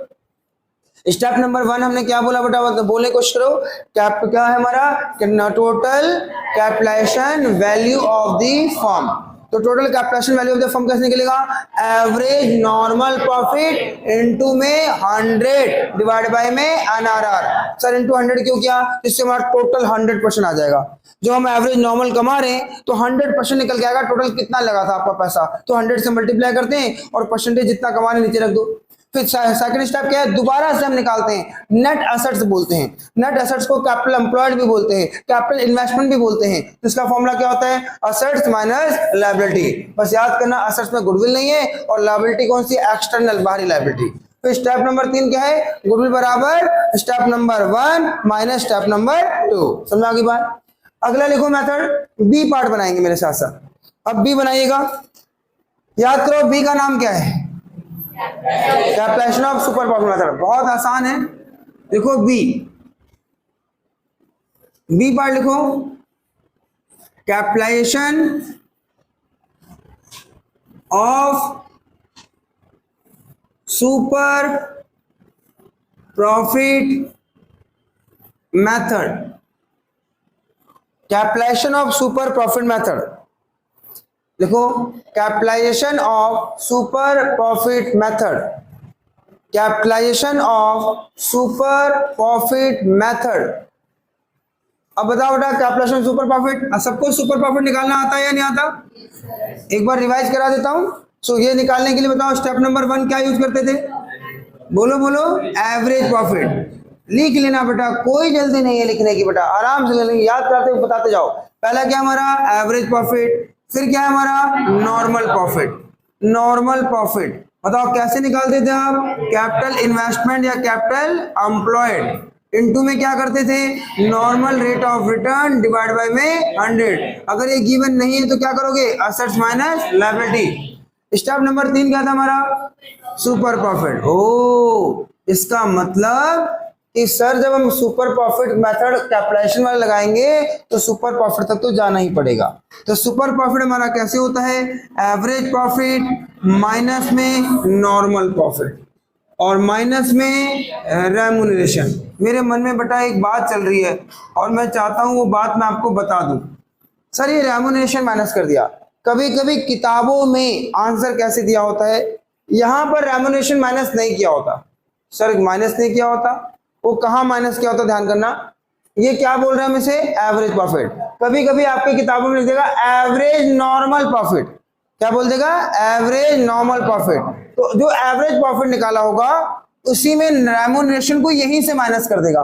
स्टेप नंबर 1 हमने क्या बोला बेटा, बोलने की कोशिश करो, क्या है हमारा, total capitalisation value of the firm. तो total capitalisation value of the firm कैसे निकलेगा, एवरेज नॉर्मल प्रॉफिट इनटू में 100 डिवाइड बाय में एनआरआर। सर इनटू 100 क्यों किया, इससे हमारा टोटल 100% आ जाएगा। जो हम एवरेज नॉर्मल कमा रहे हैं तो 100% निकल के आएगा, टोटल कितना लगा था आपका पैसा, तो 100 से मल्टीप्लाई करते हैं और परसेंटेज जितना कमा रहे नीचे रख दो। फिर सेकंड स्टेप क्या है, दोबारा से हम निकालते हैं, नेट एसेट्स बोलते हैं, नेट एसेट्स को कैपिटल एम्प्लॉयड भी बोलते हैं, कैपिटल इन्वेस्टमेंट भी बोलते हैं। तो इसका फॉर्मूला क्या होता है, एसेट्स माइनस लायबिलिटी। बस याद करना, एसेट्स में गुडविल नहीं है और लायबिलिटी कौन सी, एक्सटर्नल बाहरी लायबिलिटी। तो स्टेप नंबर 3 क्या है, गुडविल बराबर step number 1 minus step number 2। समझ आ गई बात। अगला लिखो मेथड, बी पार्ट बनाएंगे मेरे साथ साथ। अब बी बनाइएगा, याद करो बी का नाम क्या है, capitalisation of super profit method. बहुत आसान है, देखो बी, बी पार्ट लिखो, capitalisation of super profit method, capitalisation of super profit method लिखो, capitalisation of super profit method, capitalisation of super profit method. अब बताओ बेटा, कैपिटलाइजेशन सुपर प्रॉफिट, सबको सुपर प्रॉफिट निकालना आता है या नहीं आता, एक बार रिवाइज करा देता हूं। सो ये निकालने के लिए बताओ स्टेप नंबर 1 क्या यूज करते थे, बोलो बोलो, एवरेज प्रॉफिट। लिख लेना बेटा, कोई जल्दी नहीं है लिखने की बेटा, आराम से लेंगे, याद करते हुए बताते जाओ। पहला क्या हमारा एवरेज प्रॉफिट, फिर क्या है हमारा नॉर्मल प्रॉफिट, नॉर्मल प्रॉफिट बताओ कैसे निकालते थे आप, कैपिटल इन्वेस्टमेंट या कैपिटल एम्प्लॉयड इनटू में क्या करते थे, normal rate of return divide by में 100। अगर ये गिवन नहीं है तो क्या करोगे, assets minus liability. Step number 3 क्या था हमारा, सुपर प्रॉफिट। ओ इसका मतलब कि सर जब हम सुपर प्रॉफिट मेथड कैपिटलाइजेशन वाला लगाएंगे तो सुपर प्रॉफिट तक तो जाना ही पड़ेगा। तो सुपर प्रॉफिट हमारा कैसे होता है, एवरेज प्रॉफिट माइनस में नॉर्मल प्रॉफिट और माइनस में रेम्यूनरेशन। मेरे मन में बेटा एक बात चल रही है और मैं चाहता हूं वो बात मैं आपको बता दूं। सर ये रेम्यूनरेशन माइनस कर दिया, कभी कभी किताबों में आंसर कैसे दिया होता है, यहां पर रेम्यूनरेशन माइनस नहीं किया होता। सर माइनस नहीं किया होता, वो कहाँ माइनस किया होता, ध्यान करना। ये क्या बोल रहे हैं हम इसे, एवरेज प्रॉफिट। कभी कभी आपकी किताबों में लिख देगा एवरेज नॉर्मल प्रॉफिट, क्या बोल देगा, एवरेज नॉर्मल प्रॉफिट। तो जो एवरेज प्रॉफिट निकाला होगा उसी में रेम्यूनरेशन को यहीं से माइनस कर देगा,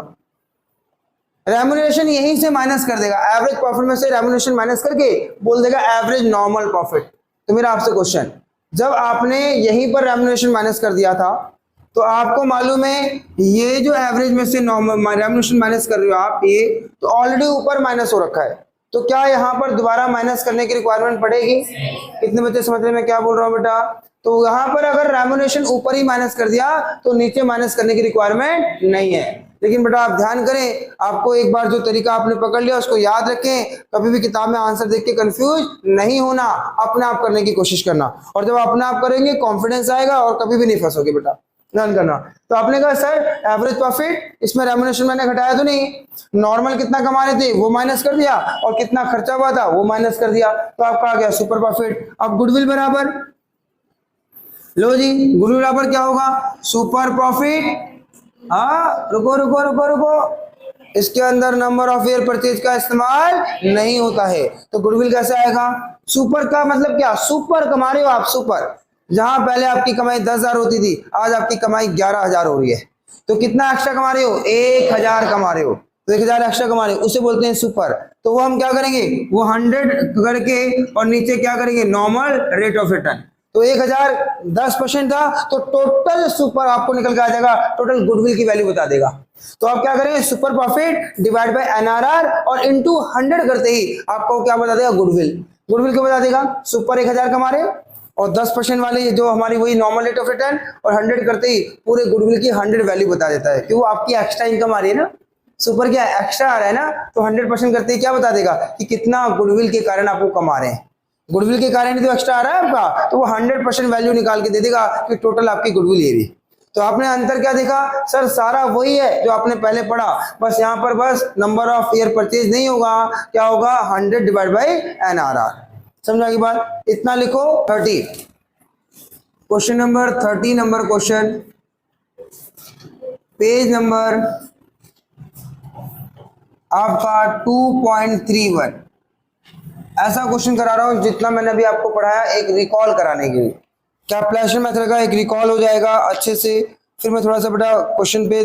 रेम्यूनरेशन यहीं से माइनस कर देगा, एवरेज प्रॉफिट में से रेम्यूनरेशन माइनस करके बोल देगा एवरेज नॉर्मल प्रॉफिट। तो मेरा आपसे क्वेश्चन, जब आपने यहीं पर रेम्यूनरेशन माइनस कर दिया था तो आपको मालूम है ये जो एवरेज में से नॉर्मल रेम्यूनरेशन माइनस कर रहे हो आप, ये तो ऑलरेडी ऊपर माइनस हो रखा है, तो क्या यहाँ पर दोबारा माइनस करने की रिक्वायरमेंट पड़ेगी। कितने बच्चे समझ रहे मैं क्या बोल रहा हूँ बेटा। तो यहाँ पर अगर रेम्यूनरेशन ऊपर ही माइनस कर दिया तो नीचे माइनस करने की रिक्वायरमेंट नहीं है। लेकिन बेटा आप ध्यान करें, आपको एक बार जो तरीका आपने पकड़ लिया उसको याद रखें, कभी भी किताब में आंसर देख के कंफ्यूज नहीं होना, अपने आप करने की कोशिश करना, और जब अपने आप करेंगे कॉन्फिडेंस आएगा और कभी भी नहीं फंसोगे बेटा, ध्यान करना। तो आपने कहा सर एवरेज प्रॉफिट, इसमें रेम्यूनरेशन मैंने घटाया तो नहीं, नॉर्मल कितना कमा रहे थे वो माइनस कर दिया और कितना खर्चा हुआ था वो माइनस कर दिया, तो आपका आ गया सुपर प्रॉफिट। अब गुडविल बराबर, लो जी गुडविल बराबर क्या होगा, सुपर प्रॉफिट। हाँ रुको रुको रुको रुको, इसके अंदर नंबर ऑफ ईयर परचेज का इस्तेमाल नहीं होता है, तो गुडविल कैसे आएगा। सुपर का मतलब क्या, सुपर कमा रहे हो आप, सुपर। जहां पहले आपकी कमाई 10,000 होती थी आज आपकी कमाई 11,000 हो रही है, तो कितना एक्स्ट्रा कमा रहे हो, 1,000 कमा रहे हो। तो 1000 एक्स्ट्रा कमा रहे उसे बोलते हैं सुपर। तो वो हम क्या करेंगे, वो 100 करके और नीचे क्या करेंगे, नॉर्मल रेट ऑफ रिटर्न। तो 1000 10% था, तो टोटल सुपर आपको निकल के आ जाएगा, टोटल गुडविल की वैल्यू बता देगा। तो आप क्या करेंगे, super profit divide by NRR और इनटू 100 करते ही आपको क्या बता देगा, गुडविल। गुडविल को बता देगा, सुपर 1000 कमा रहे और 10% वाले जो हमारी वही नॉर्मल रेट ऑफ रिटर्न और 100 करते ही पूरे गुडविल की 100 वैल्यू बता देता है, क्योंकि वो आपकी एक्स्ट्रा इनकम आ रही है ना, सुपर क्या एक्स्ट्रा आ रहा है ना, तो 100% करते ही क्या बता देगा कि कितना गुडविल के कारण आपको कमा रहे हैं। गुडविल के कारण ही तो एक्स्ट्रा आ रहा है आपका, तो वो 100% वैल्यू निकाल के दे देगा कि टोटल आपकी गुडविल ये रही। तो आपने अंतर क्या देखा सर, सारा वही है जो आपने पहले पढ़ा, बस यहाँ पर बस नंबर ऑफ ईयर परचेज नहीं होगा, क्या होगा 100 डिवाइड बाई एनआरआर। समझा की बात, इतना लिखो 30। Question number 30 number question, page number आपका 2.31। ऐसा क्वेश्चन करा रहा हूं जितना मैंने अभी आपको पढ़ाया, एक रिकॉल कराने के लिए, कैलकुलेशन मेथड का एक रिकॉल हो जाएगा अच्छे से। फिर मैं थोड़ा सा बेटा क्वेश्चन पे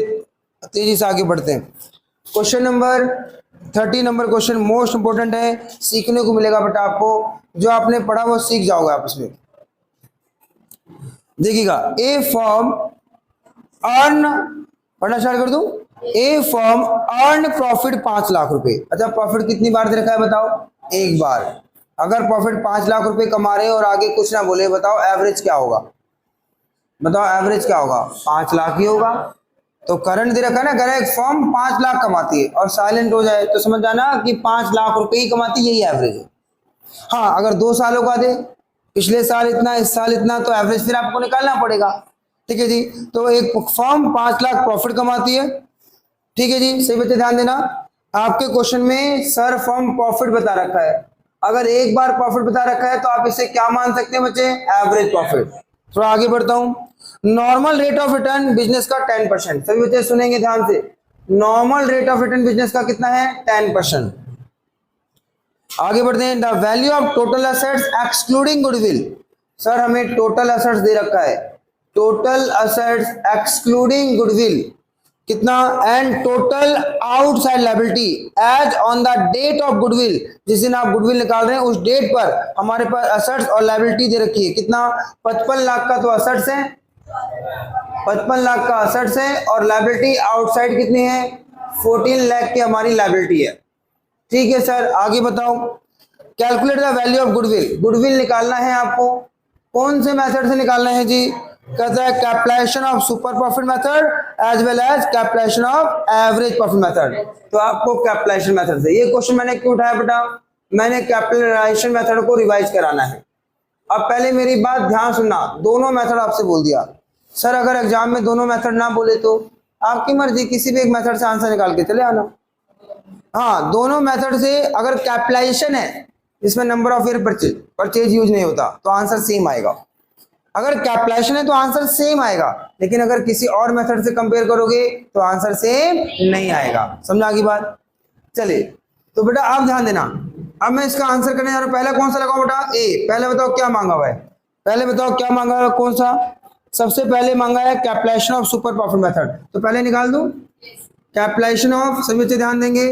तेजी से आगे बढ़ते हैं। Question number 30 number question most important है, सीखने को मिलेगा बेटा आपको, जो आपने पढ़ा वो सीख जाओगे आप इसमें। देखिएगा, ए फर्म अर्न, पढ़ना स्टार्ट कर दूं, ए फर्म अर्न प्रॉफिट 5 लाख रुपए। अच्छा, प्रॉफिट कितनी बार दे रखा है बताओ, एक बार। अगर प्रॉफिट 5 लाख रुपए कमा रहे हैं और आगे कुछ ना बोले, बताओ एवरेज क्या होगा, बताओ एवरेज क्या होगा, 5 लाख ही होगा। तो करंट दे रखा है ना, अगर एक फर्म 5 लाख कमाती है और साइलेंट हो जाए तो समझ जाना कि 5 लाख रुपए ही कमाती, यही एवरेज है। हाँ, अगर 2 सालों का दे, पिछले साल इतना इस साल इतना, तो एवरेज फिर आपको निकालना पड़ेगा। ठीक है जी, तो एक फर्म 5 लाख प्रॉफिट कमाती है। ठीक है जी, सही बच्चे ध्यान देना, आपके क्वेश्चन में सर फर्म प्रॉफिट बता रखा है, अगर एक बार प्रॉफिट बता रखा है तो आप इसे क्या मान सकते हैं बच्चे, एवरेज प्रॉफिट। थोड़ा आगे बढ़ता हूं, normal rate of return business का 10%। सभी बच्चे सुनेंगे ध्यान से, normal rate of return business का कितना है, 10%। आगे बढ़ते हैं, the value of total assets excluding goodwill. Sir हमें टोटल एसेट्स दे रखा है, टोटल एसेट्स एक्सक्लूडिंग गुडविल कितना, and total outside liability as on the date of goodwill, जिस दिन आप गुडविल निकाल रहे हैं उस डेट पर हमारे पास एसेट्स और लायबिलिटी दे रखी है। कितना, 55 लाख का तो एसेट्स है, 55 लाख का एसेट्स है, और लायबिलिटी आउटसाइड कितनी है, 14 लाख की हमारी लायबिलिटी है। ठीक है सर, आगे बताओ, calculate the value of goodwill. Goodwill निकालना है आपको, कौन से मेथड से निकालना है जी, कहता है calculation of super profit method as well as calculation of average profit method. तो आपको कैलकुलेशन मेथड से, ये क्वेश्चन मैंने क्यों उठाया बेटा, मैंने कैलकुलेशन मेथड को रिवाइज कराना है। अब पहले मेरी बात ध्यान सुनना, दोनों मेथड आपसे बोल दिया सर, अगर एग्जाम में दोनों मेथड ना बोले तो आपकी मर्जी, किसी भी एक मेथड से आंसर निकाल के चले आना। हाँ, दोनों मेथड से अगर कैलकुलेशन है जिसमें number of year purchase use नहीं होता तो आंसर सेम आएगा, अगर कैलकुलेशन है तो आंसर सेम आएगा, लेकिन अगर किसी और मेथड से कंपेयर करोगे तो आंसर सेम नहीं आएगा। समझा की बात, चलिए तो बेटा आप ध्यान देना। अब मैं इसका आंसर करने जा रहा हूं, पहले कौन सा लगाओ बेटा, ए। पहले बताओ क्या मांगा हुआ है, पहले बताओ क्या मांगा हुआ है, कौन सा, सबसे पहले मांगा है calculation of super profit method, तो पहले निकाल दूं कैलकुलेशन ऑफ, सभी बच्चे ध्यान देंगे,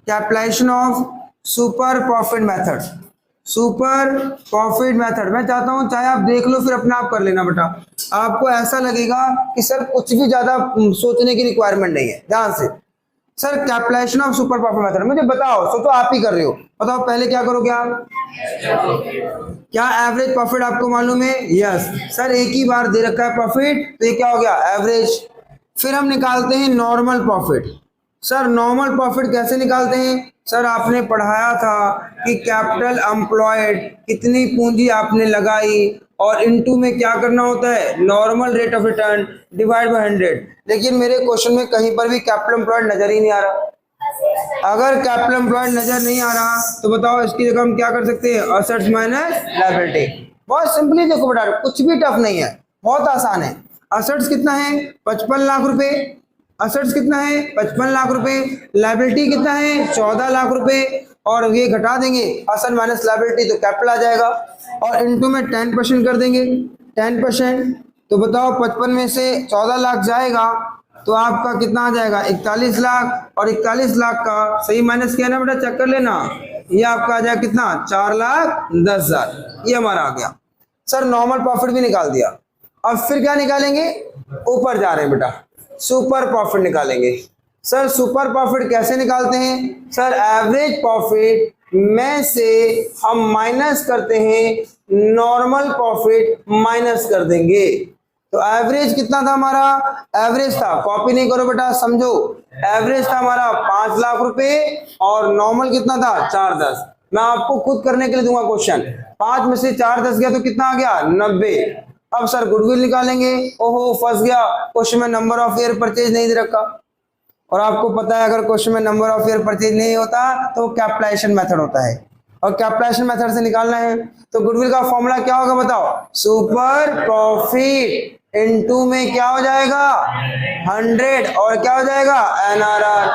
calculation of super profit method, super profit method. मैं चाहता हूं चाहे आप देख लो फिर अपने आप कर लेना बेटा, आपको ऐसा लगेगा कि सर कुछ भी ज्यादा सोचने की रिक्वायरमेंट नहीं है। ध्यान से, sir calculation of super profit method, मुझे बताओ, सोचो आप ही कर रहे हो, बताओ पहले क्या करोगे आप, क्या एवरेज प्रॉफिट आपको मालूम है, यस सर एक ही बार दे रखा है प्रॉफिट, तो ये क्या हो गया एवरेज। फिर हम निकालते हैं normal profit. Sir normal profit कैसे निकालते हैं, सर आपने पढ़ाया था कि कैपिटल एम्प्लॉयड, कितनी पूंजी आपने लगाई, और इनटू में क्या करना होता है, normal rate of return divide bye 100। लेकिन मेरे क्वेश्चन में कहीं पर भी कैपिटल एम्प्लॉयड नजर ही नहीं आ रहा। अगर कैपिटल एम्प्लॉयड नजर नहीं आ रहा तो बताओ इसकी जगह हम क्या कर सकते हैं, एसेट्स माइनस लायबिलिटी। बहुत सिंपली देखो बेटा, कुछ भी टफ नहीं है, बहुत आसान है। एसेट्स कितना है, 55 लाख रुपए, एसेट्स कितना है 55 लाख रुपए, लायबिलिटी कितना है 14 लाख रुपए, और ये घटा देंगे असेट माइनस लायबिलिटी तो कैपिटल आ जाएगा, और इनटू में 10% कर देंगे 10%। तो बताओ 55 में से 14 लाख जाएगा तो आपका कितना आ जाएगा 41 लाख, और 41 लाख का सही माइनस किया ना बेटा, चेक कर लेना, ये आपका आ जाएगा कितना 4,10,000, ये हमारा आ गया। सर नॉर्मल प्रॉफिट भी निकाल दिया, अब फिर क्या निकालेंगे, ऊपर जा रहे हैं बेटा, सुपर प्रॉफिट निकालेंगे। सर सुपर प्रॉफिट कैसे निकालते हैं, सर एवरेज प्रॉफिट में से हम माइनस करते हैं, नॉर्मल प्रॉफिट माइनस कर देंगे। तो एवरेज कितना था हमारा, एवरेज था, कॉपी नहीं करो बेटा, समझो, एवरेज था हमारा 5 लाख रुपए और नॉर्मल कितना था 4,10। मैं आपको खुद करने के लिए दूंगा क्वेश्चन, 5 में से 4,10 गया तो कितना आ गया 90। अब सर गुडविल निकालेंगे, ओहो फंस गया, क्वेश्चन में नंबर ऑफ ईयर परचेज नहीं दे रखा, और आपको पता है अगर क्वेश्चन में नंबर ऑफ ईयर परचेज नहीं होता तो कैपिटलाइजेशन मेथड होता है, और कैपिटलाइजेशन मेथड से निकालना है। तो गुडविल का फॉर्मूला क्या होगा बताओ, सुपर प्रॉफिट इनटू में क्या हो जाएगा 100, और क्या हो जाएगा एनआरआर,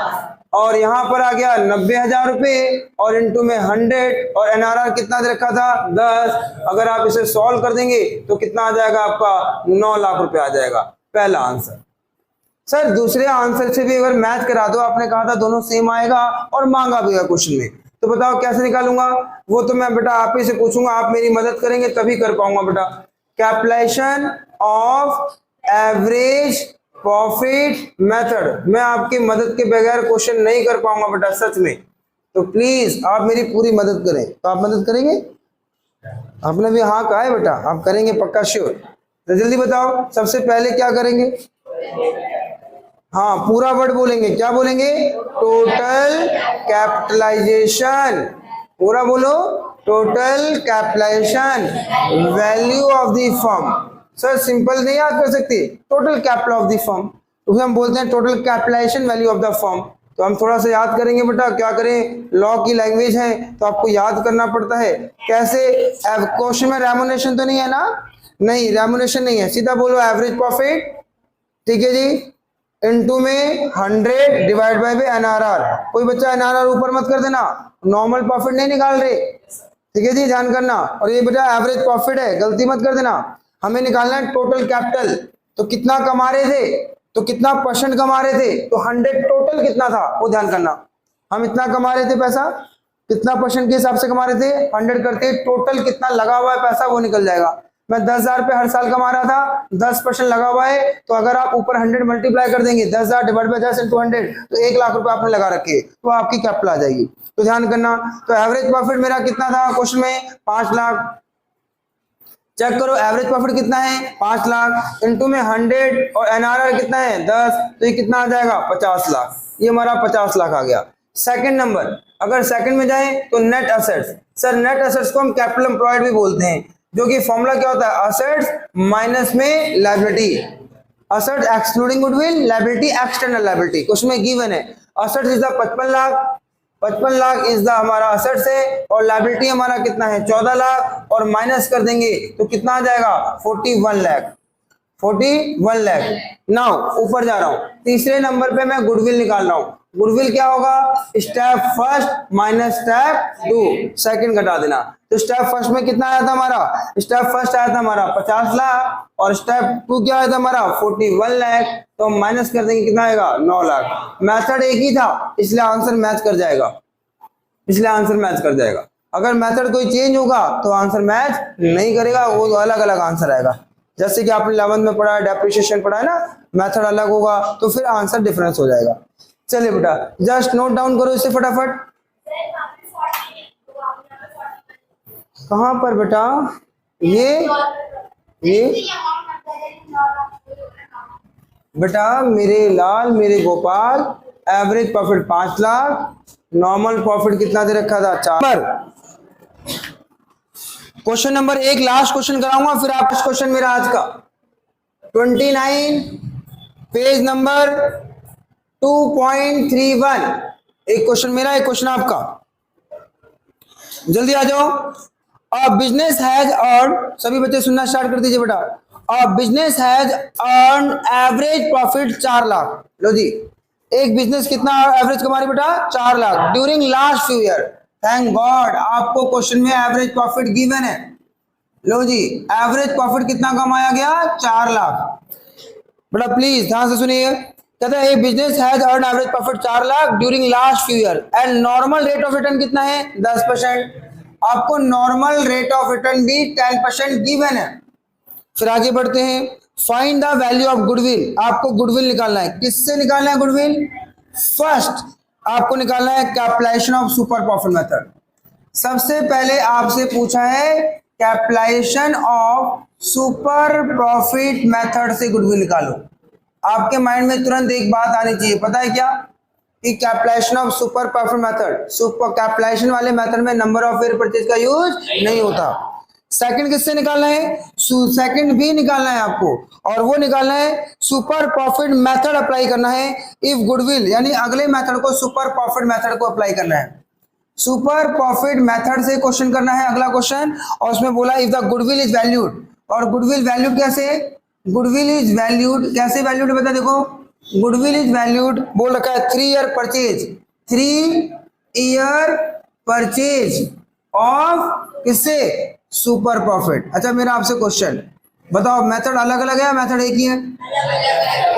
और यहाँ पर आ गया 90,000 रुपए और इनटू में 100, और एनआरआर कितना दे रखा था 10। अगर आप इसे सॉल्व कर देंगे तो कितना आ जाएगा आपका 9 लाख रुपए आ जाएगा, पहला आंसर। सर दूसरे आंसर से भी अगर मैच करा दो, आपने कहा था दोनों सेम आएगा और मांगा भी है क्वेश्चन में, तो बताओ कैसे निकालूंगा, वो तो मैं बेटा आप ही से पूछूंगा, आप मेरी मदद करेंगे तभी कर पाऊंगा बेटा। Capitalization of average profit method, मैं आपकी मदद के बगैर क्वेश्चन नहीं कर पाऊंगा बेटा सच में, तो प्लीज आप मेरी पूरी मदद करें। तो आप मदद करेंगे, आपने भी हाँ कहा है बेटा, आप करेंगे पक्का श्योर, तो जल्दी बताओ सबसे पहले क्या करेंगे, हाँ पूरा वर्ड बोलेंगे, क्या बोलेंगे, टोटल कैपिटलाइजेशन, पूरा बोलो, total capitalisation value of the firm. Sir simple नहीं याद कर सकते, total capital of the firm, तो हम बोलते हैं total capitalisation value of the firm. तो हम थोड़ा सा याद करेंगे बेटा, क्या करें, लॉ की लैंग्वेज है तो आपको याद करना पड़ता है। कैसे, क्वेश्चन में रेमुनेशन तो नहीं है ना, नहीं रेमुनेशन नहीं है, सीधा बोलो एवरेज प्रॉफिट, ठीक है जी, इनटू में 100 डिवाइड बाय एनआरआर। कोई बच्चा एनआरआर ऊपर मत कर देना, नॉर्मल प्रॉफिट नहीं निकाल रहे, ठीक है जी, ध्यान करना। और ये बेटा एवरेज प्रॉफिट है, गलती मत कर देना, हमें निकालना है टोटल कैपिटल। तो कितना कमा रहे थे, तो कितना परसेंट कमा रहे थे, तो 100 टोटल कितना था वो ध्यान करना, हम इतना कमा रहे थे पैसा, कितना परसेंट के हिसाब से कमा रहे थे 100 करके, टोटल कितना लगा हुआ है पैसा वो निकल जाएगा। मैं 10,000 रुपए हर साल कमा रहा था, 10% लगा हुआ है, तो अगर आप ऊपर 100 मल्टीप्लाई कर देंगे, 10,000 डिवाइड बाय 10 इंटू 100, तो 1 लाख रुपए आपने लगा रखे, तो आपकी कैपिटल आ जाएगी। तो ध्यान करना, तो एवरेज प्रॉफिट मेरा कितना था क्वेश्चन में 5 लाख, चेक करो एवरेज प्रॉफिट कितना है 5 लाख, इनटू में 100 और एनआरआर कितना है 10, तो ये कितना आ जाएगा 50 लाख, ये हमारा 50 लाख आ गया। सेकंड नंबर, अगर सेकंड में जाए तो net assets, sir net assets को हम कैपिटल एम्प्लॉयड भी बोलते हैं, जो कि फॉर्मूला क्या होता है, असेट्स माइनस में liability, assets excluding goodwill, liability external liability. Question में गिवन है assets is the 55 lakh, 55 lakh is the हमारा असेट्स है, और लायबिलिटी हमारा कितना है 14 लाख, और माइनस कर देंगे तो कितना आ जाएगा 41 लाख, 41 लाख। नाउ ऊपर जा रहा हूं, तीसरे नंबर पे मैं गुडविल निकाल रहा हूं। गुडविल क्या होगा, step first minus step 2, second घटा देना। तो स्टेप फर्स्ट में कितना आया था हमारा, स्टेप फर्स्ट आया था हमारा 50 लाख, और स्टेप 2 क्या आया था हमारा 41 लाख, तो हम माइनस कर देंगे कितना आएगा 9 लाख। मेथड एक ही था इसलिए आंसर मैच कर जाएगा, इसलिए आंसर मैच कर जाएगा। अगर मेथड कोई चेंज होगा तो आंसर मैच नहीं करेगा, वो तो अलग अलग आंसर आएगा। जैसे कि आपने 11th में पढ़ा है, डेप्रिसिएशन पढ़ा है ना, मेथड अलग होगा तो फिर आंसर डिफरेंस हो जाएगा। चलिए बेटा जस्ट नोट डाउन करो इसे फटाफट। कहां पर बेटा, ये बेटा मेरे लाल मेरे Gopal, average profit 5 lakh, normal profit कितना दे रखा था 4। क्वेश्चन नंबर 1 लास्ट क्वेश्चन कराऊंगा, फिर आप क्वेश्चन मेरा आज का 29 पेज नंबर 2.31, एक क्वेश्चन मेरा एक क्वेश्चन आपका, जल्दी आ जाओ। अ बिजनेस हैज अर्न, सभी बच्चे सुनना स्टार्ट कर दीजिए बेटा। A business has earn average profit 4 lakh, लो जी एक बिजनेस कितना एवरेज कमा रही बेटा 4 lakh during last few year. Thank God आपको क्वेश्चन में एवरेज प्रॉफिट गिवन है, लो जी एवरेज प्रॉफिट कितना कमाया गया 4 लाख। बेटा प्लीज ध्यान से सुनिए, कहता है business has earn average profit 4 lakh during last few year and normal rate of return कितना है 10%। आपको नॉर्मल रेट ऑफ रिटर्न भी 10% गिवन है। फिर आगे बढ़ते हैं, find the value of goodwill. आपको गुडविल निकालना है। किससे निकालना है गुडविल? फर्स्ट आपको निकालना है capitalisation of super profit method. सबसे पहले आपसे पूछा है capitalisation of super profit method से गुडविल निकालो। आपके माइंड में तुरंत एक बात आनी चाहिए, पता है क्या? कि capitalization of super profit method, super capitalization वाले मेथड में नंबर ऑफ फेयर परचेज का यूज नहीं होता। सेकंड किससे निकालना है? सेकंड भी निकालना है आपको, और वो निकालना है सुपर प्रॉफिट मेथड अप्लाई करना है इफ गुडविल, यानी अगले मेथड को सुपर प्रॉफिट मेथड को अप्लाई करना है। सुपर प्रॉफिट मेथड से क्वेश्चन करना है अगला क्वेश्चन, और उसमें बोला if the goodwill is valued. और गुडविल वैल्यूड कैसे? गुडविल इज वैल्यूड कैसे वैल्यूड बता, देखो गुडविल इज वैल्यूड बोल रखा है 3 year purchase, 3 year purchase of किससे? Super profit. अच्छा मेरा आपसे क्वेश्चन बताओ, मेथड अलग अलग है, मेथड एक ही है?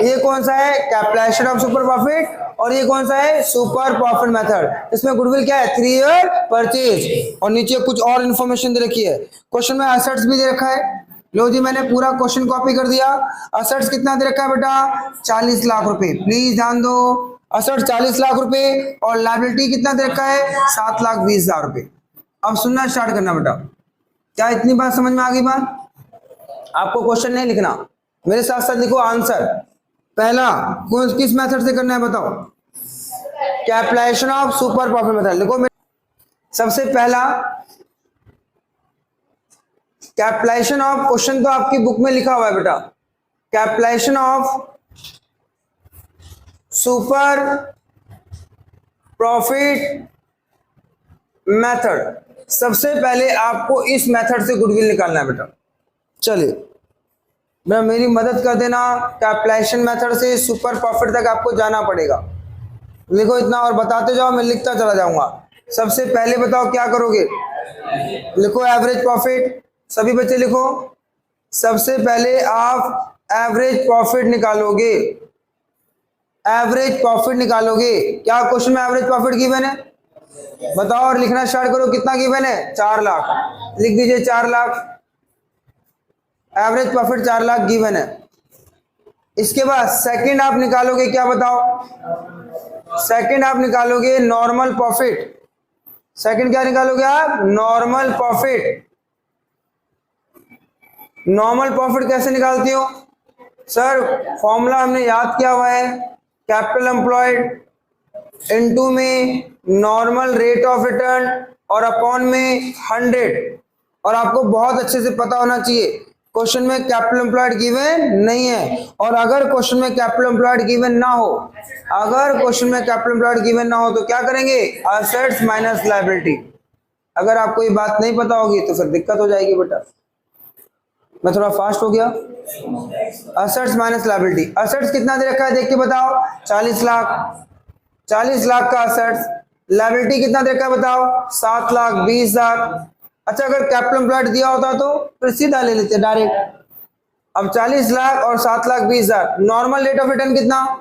ये कौन सा है? कैपिटलाइजेशन ऑफ सुपर प्रॉफिट, और ये कौन सा है? Super profit method. इसमें गुडविल क्या है? 3 ईयर परचेज, और नीचे कुछ और इन्फॉर्मेशन दे रखी है। क्वेश्चन में एसेट्स भी दे रखा है। लो जी मैंने पूरा क्वेश्चन कॉपी कर दिया। एसेट्स कितना दे रखा है बेटा? 40 लाख रुपए। प्लीज ध्यान दो, एसेट्स 40 लाख रुपए, और लायबिलिटी कितना दे रखा है? 7,20,000 रुपए। अब सुनना स्टार्ट करना बेटा। क्या इतनी बात समझ में आ गई? बात आपको क्वेश्चन नहीं लिखना, मेरे साथ साथ लिखो आंसर। पहला किस मेथड से करना है बताओ? Capitalization of super profit method लिखो। सबसे पहला कैपिटलाइजेशन ऑफ, क्वेश्चन तो आपकी बुक में लिखा हुआ है बेटा, capitalization of super profit method. सबसे पहले आपको इस मेथड से गुडविल निकालना है बेटा। चलिए मेरी मदद कर देना, कैपिटलाइजेशन मेथड से सुपर प्रॉफिट तक आपको जाना पड़ेगा। लिखो इतना और बताते जाओ, मैं लिखता चला जाऊंगा। सबसे पहले बताओ क्या करोगे? लिखो एवरेज प्रॉफिट, सभी बच्चे लिखो। सबसे पहले आप एवरेज प्रॉफिट निकालोगे, एवरेज प्रॉफिट निकालोगे। क्या क्वेश्चन में एवरेज प्रॉफिट गिवन है? बताओ और लिखना स्टार्ट करो। कितना गिवन है? 4 लाख। लिख दीजिए 4 lakh, average profit 4 lakh given है। इसके बाद सेकंड आप निकालोगे, क्या बताओ? सेकंड आप निकालोगे नॉर्मल प्रॉफिट। सेकंड क्या निकालोगे आप? Normal profit. नॉर्मल प्रॉफिट कैसे निकालती हो सर? फॉर्मूला हमने याद किया हुआ है, कैपिटल एम्प्लॉयड इनटू में नॉर्मल रेट ऑफ रिटर्न और अपॉन में 100। और आपको बहुत अच्छे से पता होना चाहिए क्वेश्चन में कैपिटल एम्प्लॉयड गिवन नहीं है, और अगर क्वेश्चन में कैपिटल एम्प्लॉयड गिवन ना हो, अगर क्वेश्चन में कैपिटल एम्प्लॉयड गिवन ना हो तो क्या करेंगे? Assets minus liability. अगर आपको ये बात नहीं पता होगी तो फिर दिक्कत हो जाएगी बेटा। मैं थोड़ा फास्ट हो गया। Assets minus liability. एसेट्स कितना दे रखा है देख के बताओ? 40 लाख। 40 लाख का एसेट्स। लायबिलिटी कितना दे रखा है बताओ? 7,20,000। अच्छा अगर कैपिटल एम्प्लॉयड दिया होता तो फिर सीधा ले लेते डायरेक्ट। अब 40 लाख और 7,20,000। नॉर्मल रेट ऑफ रिटर्न कितना?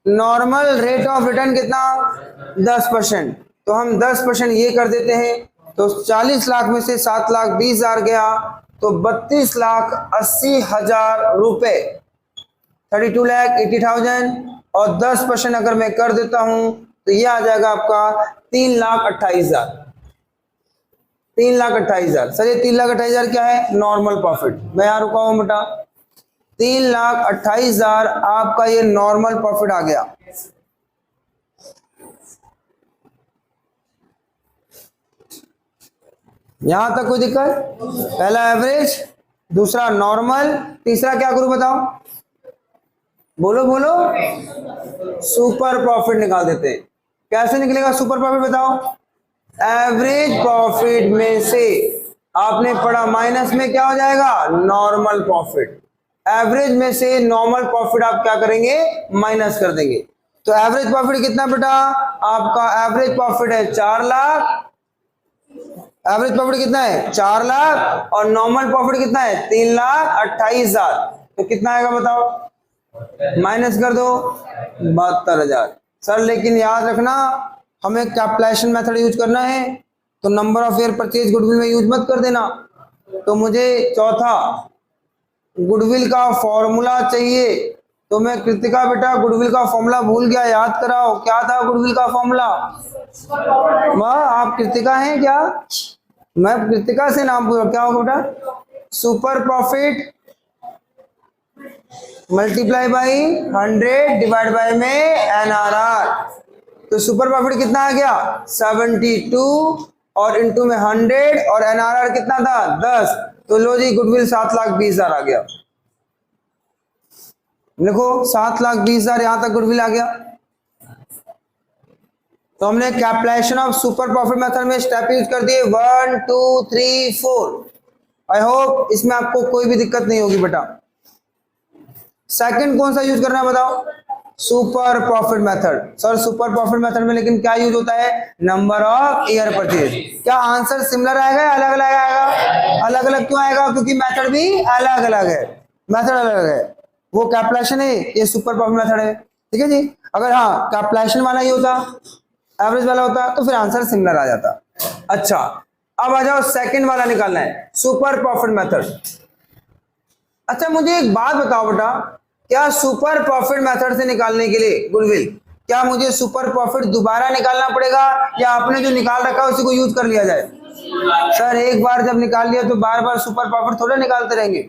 नॉर्मल रेट ऑफ रिटर्न कितना? 10%। तो हम 10% ये कर देते हैं। तो 40 लाख में से 7,20,000 गया तो 32,80,000 रुपए, 32,80,000, और 10% अगर मैं कर देता हूं तो ये आ जाएगा आपका 3,28,000। 3,28,000। सर ये 3,28,000 क्या है? Normal profit. मैं यहां रुका हूं बेटा। 3,28,000 आपका ये नॉर्मल प्रॉफिट आ गया। यहां तक कोई दिक्कत? पहला एवरेज, दूसरा नॉर्मल, तीसरा क्या करूं बताओ? बोलो बोलो। सुपर प्रॉफिट निकाल देते हैं। कैसे निकलेगा सुपर प्रॉफिट बताओ? एवरेज प्रॉफिट में से आपने पढ़ा माइनस में क्या हो जाएगा? Normal profit. एवरेज में से नॉर्मल प्रॉफिट आप क्या करेंगे? माइनस कर देंगे। तो एवरेज प्रॉफिट कितना बेटा? आपका एवरेज प्रॉफिट है 4 लाख। एवरेज प्रॉफिट कितना है? 4 लाख। और नॉर्मल प्रॉफिट कितना है? 3,28,000। तो कितना आएगा बताओ? माइनस कर दो 72,000। सर लेकिन याद रखना हमें कैपिटलाइजेशन मेथड यूज करना है, तो number of year purchase goodwill में यूज मत कर देना। तो मुझे चौथा गुडविल का फॉर्मूला चाहिए। तो मैं कृतिका बेटा गुडविल का फॉर्मूला भूल गया, याद कराओ क्या था गुडविल का फॉर्मूला। माँ आप कृतिका हैं क्या? मैं कृतिका से नाम पूछ रहा, क्या होगा बेटा? Super profit multiply by 100 divide by में एनआरआर। तो सुपर प्रॉफिट कितना आ गया 72 और इनटू में 100 और एनआरआर कितना था 10। तो लो जी गुडविल 7,20,000 आ गया। देखो 7,20,000 यहां तक गुडविल आ गया। तो हमने capitalization of super profit method में स्टेप यूज कर दिए 1 2 3 4। आई होप इसमें आपको कोई भी दिक्कत नहीं होगी बेटा। सेकंड कौन सा यूज करना है बताओ? Super profit method. Sir super profit method में लेकिन क्या यूज होता है? Number of year purchase. क्या आंसर सिमिलर आएगा या अलग अलग आएगा? अलग अलग क्यों आएगा? क्योंकि मेथड भी अलग अलग है। मेथड अलग अलग है, वो कैपिटलाइजेशन है, ये सुपर प्रॉफिट मेथड है। ठीक है जी। अगर हाँ कैपिटलाइजेशन वाला ही होता, एवरेज वाला होता, तो फिर आंसर सिमिलर आ जाता। अच्छा अब आ जाओ सेकंड वाला निकालना है, सुपर प्रॉफिट मेथड। अच्छा मुझे एक बात बताओ बेटा, क्या सुपर प्रॉफिट मेथड से निकालने के लिए गुडविल, क्या मुझे सुपर प्रॉफिट दोबारा निकालना पड़ेगा या आपने जो निकाल रखा है उसी को यूज कर लिया जाए? सर एक बार जब निकाल लिया तो बार बार सुपर प्रॉफिट थोड़ा निकालते रहेंगे।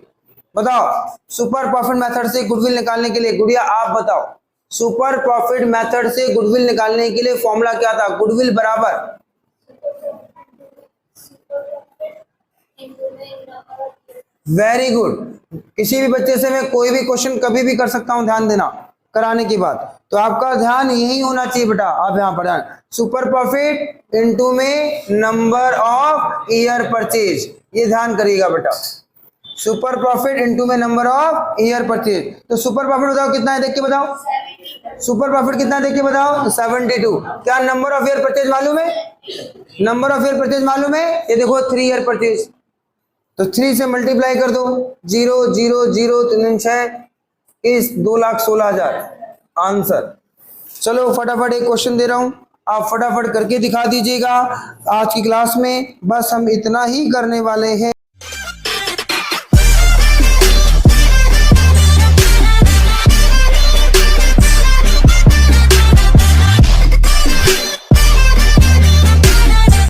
बताओ सुपर प्रॉफिट मेथड से गुडविल निकालने के लिए, गुड़िया आप बताओ, सुपर प्रॉफिट मेथड से गुडविल निकालने के लिए फॉर्मूला क्या था? गुडविल बराबर वेरी गुड। किसी भी बच्चे से मैं कोई भी क्वेश्चन कभी भी कर सकता हूं, ध्यान देना कराने की बात। तो आपका ध्यान यही होना चाहिए बेटा। आप यहां पर ध्यान, सुपर प्रॉफिट इनटू में नंबर ऑफ ईयर परचेज, ये ध्यान करिएगा बेटा। सुपर प्रॉफिट इनटू में नंबर ऑफ ईयर परचेज। तो सुपर प्रॉफिट बताओ कितना है, देख के बताओ। सुपर प्रॉफिट कितना है देख के बताओ? 72। क्या नंबर ऑफ ईयर परचेज मालूम है? नंबर ऑफ ईयर परचेज मालूम है? ये देखो 3 ईयर परचेज, तो 3 से मल्टीप्लाई कर दो, 0 0 0 3 6 इस 2,16,000 आंसर। चलो फटाफट एक क्वेश्चन दे रहा हूं, आप फटाफट करके दिखा दीजिएगा। आज की क्लास में बस हम इतना ही करने वाले हैं।